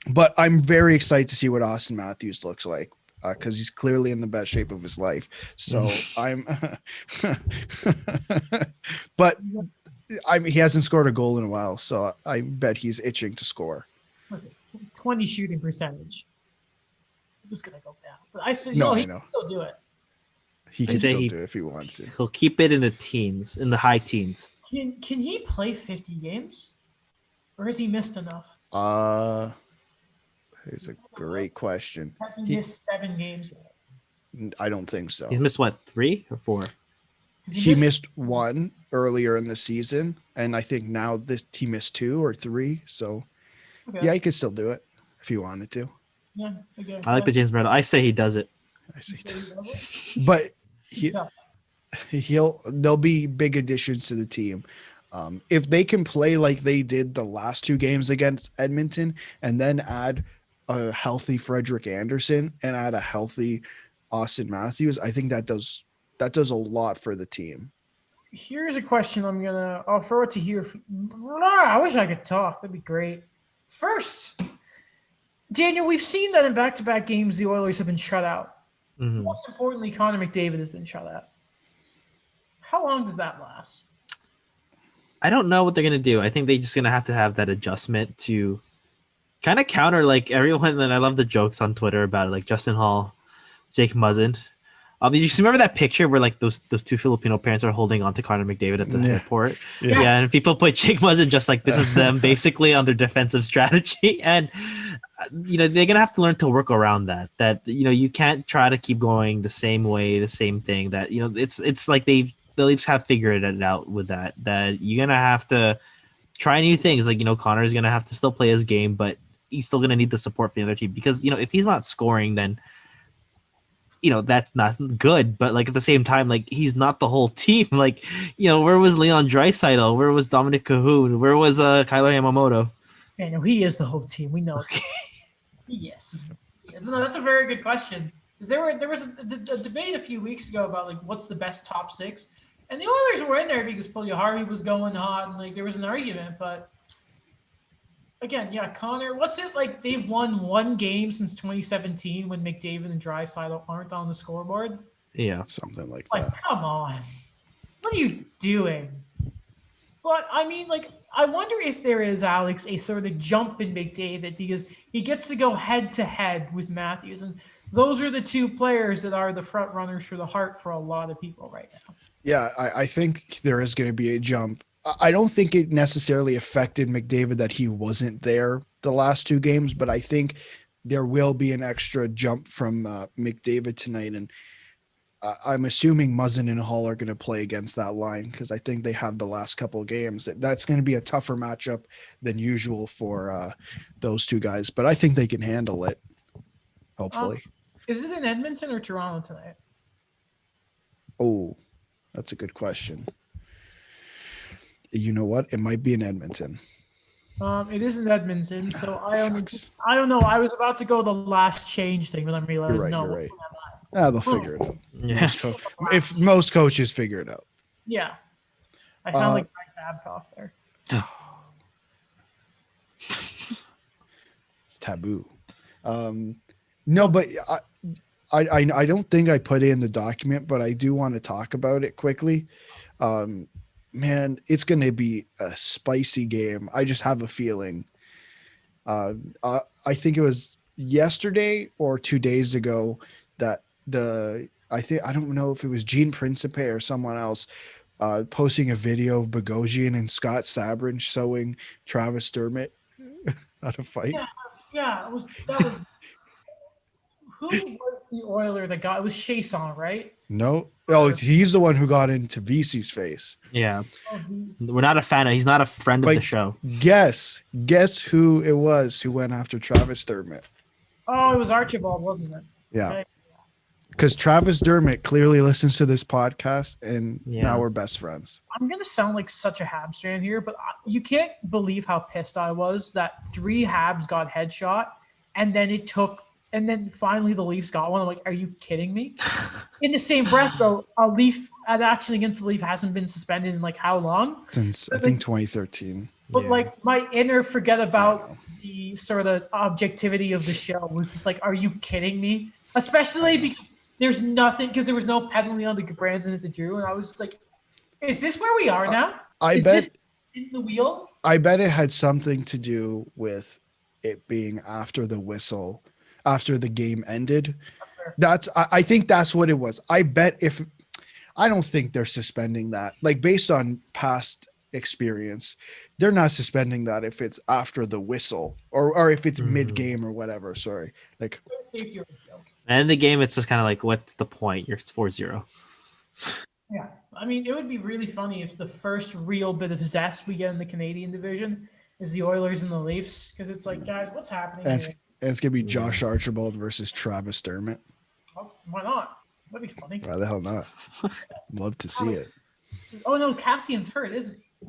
But I'm very excited to see what Austin Matthews looks like. Because he's clearly in the best shape of his life. So but he hasn't scored a goal in a while. So I bet he's itching to score. What's it? 20 shooting percentage. It was going to go down. But I said, he can still do it. He can still do it if he wants to. He'll keep it in the high teens. Can he play 50 games? Or has he missed enough? It's a great question. Has he missed 7 games yet? I don't think so. He's missed what, 3 or 4? He missed 1 earlier in the season, and I think now he missed 2 or 3. So yeah, he could still do it if he wanted to. Yeah, okay. I like the James Brown. I say he does it. But there'll be big additions to the team. If they can play like they did the last 2 games against Edmonton, and then add a healthy Frederik Andersen and add a healthy Austin Matthews, I think that does a lot for the team. Here's a question I'll throw it to you. I wish I could talk. That'd be great. First, Daniel, we've seen that in back-to-back games the Oilers have been shut out. Mm-hmm. Most importantly, Connor McDavid has been shut out. How long does that last? I don't know what they're going to do. I think they're just going to have that adjustment to kind of counter like everyone. And I love the jokes on Twitter about it, like Justin Hall, Jake Muzzin. Did you remember that picture where like those 2 Filipino parents are holding on to Connor McDavid at the airport? Yeah, and people put Jake Muzzin just like this is them basically on their defensive strategy. And they're gonna have to learn to work around that. That you can't try to keep going the same way, the same thing. That it's like the Leafs have figured it out with that. That you're gonna have to try new things. Like Connor's gonna have to still play his game, but he's still gonna need the support from the other team because if he's not scoring, then that's not good. But like at the same time, like he's not the whole team. Like where was Leon Draisaitl? Where was Dominic Cahoon? Where was Kyler Yamamoto? Yeah, no, he is the whole team. We know. Okay. Yes. Yeah, no, that's a very good question. Because there was a debate a few weeks ago about like what's the best top 6, and the Oilers were in there because Puljujärvi was going hot, and like there was an argument. But again, yeah, Connor, what's it like? They've won 1 game since 2017 when McDavid and Draisaitl aren't on the scoreboard. Yeah, something like that. Like, come on, what are you doing? But I mean, like, I wonder if there is, Alex, a sort of jump in McDavid because he gets to go head to head with Matthews, and those are the 2 players that are the front runners for the Hart for a lot of people right now. Yeah, I think there is going to be a jump. I don't think it necessarily affected McDavid that he wasn't there the last 2 games, but I think there will be an extra jump from McDavid tonight, and I'm assuming Muzzin and Hall are going to play against that line because I think they have the last couple of games. That's going to be a tougher matchup than usual for those 2 guys, but I think they can handle it, hopefully. Is it in Edmonton or Toronto tonight? Oh, that's a good question. You know what? It might be in Edmonton. It is in Edmonton, so I don't know. I was about to go the last change thing, but then realized you're right. They'll figure it out. Yeah. If most coaches figure it out. Yeah. I sound like Mike Babcock there. It's taboo. No, but I don't think I put it in the document, but I do want to talk about it quickly. Man, it's going to be a spicy game. I just have a feeling. I think it was yesterday or 2 days ago that I don't know if it was Gene Principe or someone else posting a video of Bogosian and Scott Sabrin showing Travis Dermott how to fight. Yeah, that was Who was the Oiler that got? It was Chiasson, right? No. Oh, he's the one who got into VC's face. Yeah. Oh, We're not a fan. He's not a friend of Like, the show. Guess who it was who went after Travis Dermott. it was Archibald, wasn't it? Yeah. Okay. Because Travis Dermott clearly listens to this podcast, and Yeah. now we're best friends. I'm gonna sound like such a Habs fan here, but you can't believe how pissed I was that 3 Habs got headshot, and then finally the Leafs got one. I'm like, are you kidding me? In the same breath, though, an action against the Leaf hasn't been suspended in like how long? Since I think 2013. But Yeah. like my inner forget about the sort of objectivity of the show was just like, are you kidding me? Especially because there's nothing, because there was no penalty on the Branson at the Drew, and I was just like, is this where we are now? I Is bet this in the wheel? I bet it had something to do with it being after the whistle, after the game ended. That's fair. I think that's what it was. I don't think they're suspending that. Like, based on past experience, they're not suspending that if it's after the whistle or if it's mid-game or whatever. Sorry. Like, Safety or joke. And in the game, it's just kind of like, what's the point? You're 4-0. Yeah. I mean, it would be really funny if the first real bit of zest we get in the Canadian division is the Oilers and the Leafs, because it's like, guys, what's happening and here? it's going to be Josh Archibald versus Travis Dermott. Oh, why not? That'd be funny. Why the hell not? Love to see it. Oh no, Cassian's hurt, isn't he?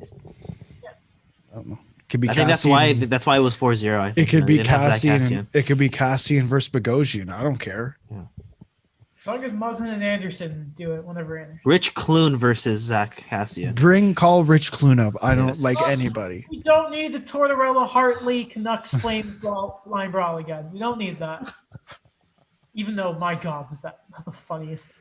I don't know. Could be I think Cassian. that's why it was 4-0. I think It could They be didn't have Zach Cassian. It could be Cassian versus Bogosian. I don't care. As long as Muzzin and Anderson do it whenever Anderson. Rich Clune versus Zach Cassian. Call Rich Clune up. I don't Yes. like anybody. We don't need the Tortorella, Hartley, Canucks, Flames line brawl again. We don't need that. Even though, my God, was that the funniest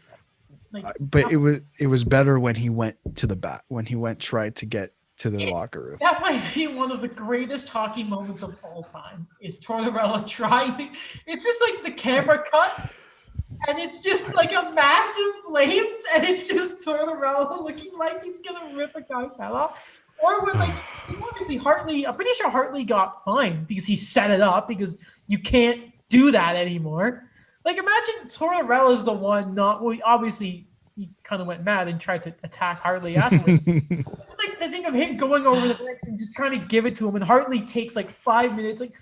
thing? Like, But it was better when he went to the bat, when he tried to get to the locker room. that might be one of the greatest hockey moments of all time. Is Tortorella trying? It's just like the camera cut, and it's just like a massive flames, and it's just Tortorella looking like he's gonna rip a guy's head off. Or when like obviously Hartley, I'm pretty sure Hartley got fined because he set it up, because you can't do that anymore. Like, imagine Tortorella's the one obviously he kind of went mad and tried to attack Hartley afterwards. It's like the thing of him going over the bench and just trying to give it to him, and Hartley takes like 5 minutes. Like,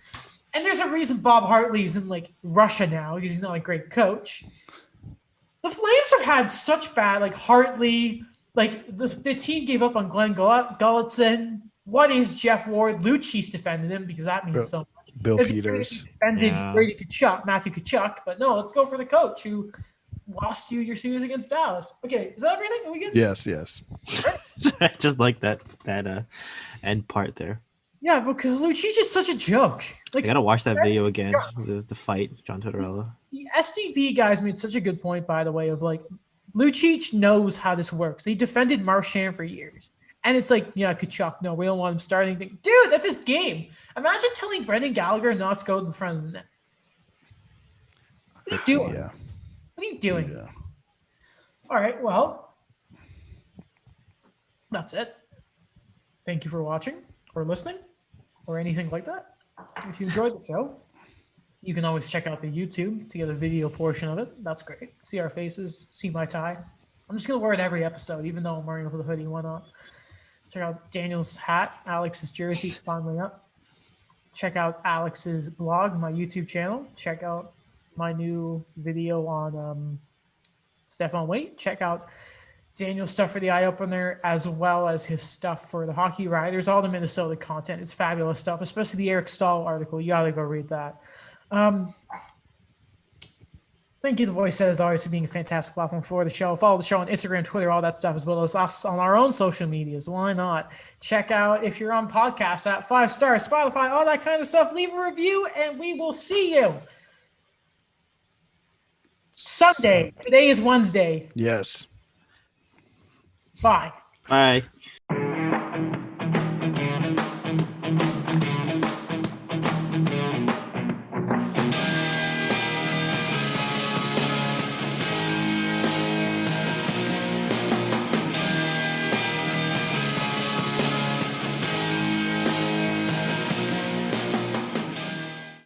and there's a reason Bob Hartley's in like Russia now, because he's not a great coach. The Flames have had such bad, like Hartley, like the team gave up on Glenn Gulletson. What is Jeff Ward? Lucci's defended him because that means so much. Bill It'd be Peters. defended Yeah. Brady Tkachuk, Matthew Tkachuk, but no, let's go for the coach who lost you your series against Dallas. Okay, is that everything? Are we good? Yes. I just like that end part there. Yeah, because Lucci's just such a joke. I Like, gotta watch that video again. The fight, John Tortorella. the SDP guys made such a good point, by the way, of like Lucic knows how this works. He defended Marchand for years. And it's like, yeah, Tkachuk, no, we don't want him starting. Dude, that's his game. Imagine telling Brendan Gallagher not to go to the front of the net. What are you doing? Yeah. What are you doing? Yeah. All right, well, that's it. Thank you for watching or listening or anything like that. If you enjoyed the show, you can always check out the YouTube to get a video portion of it. That's great. See our faces, see my tie. I'm just going to wear it every episode, even though I'm wearing it for the hoodie. Why not? Check out Daniel's hat, Alex's jersey, finally up. Check out Alex's blog, my YouTube channel. Check out my new video on Stefan Waite. Check out Daniel's stuff for the Eye Opener, as well as his stuff for the Hockey Riders. All the Minnesota content is fabulous stuff, especially the Eric Stahl article. You got to go read that. Thank you, The Voice Says, always, for being a fantastic platform for the show. Follow the show on Instagram, Twitter, all that stuff, as well as us on our own social medias. Why not? Check out, if you're on podcasts, at 5 stars, Spotify, all that kind of stuff. Leave a review, and we will see you Sunday. Today is Wednesday. Yes. Bye. Bye.